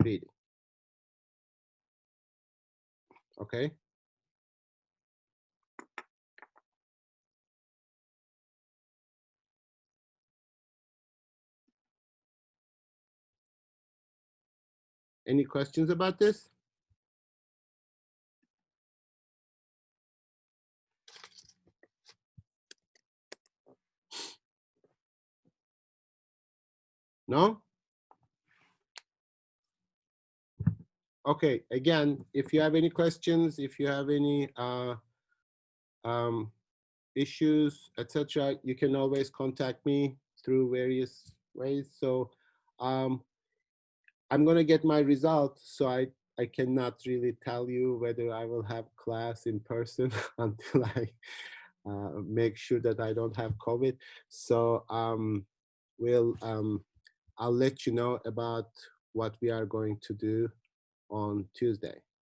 reading. Okay? Any questions about this? No? Okay, again, if you have any questions, if you have any issues, etc., you can always contact me through various ways. So I'm gonna get my results, so I cannot really tell you whether I will have class in person until I make sure that I don't have COVID. So I'll let you know about what we are going to do on Tuesday.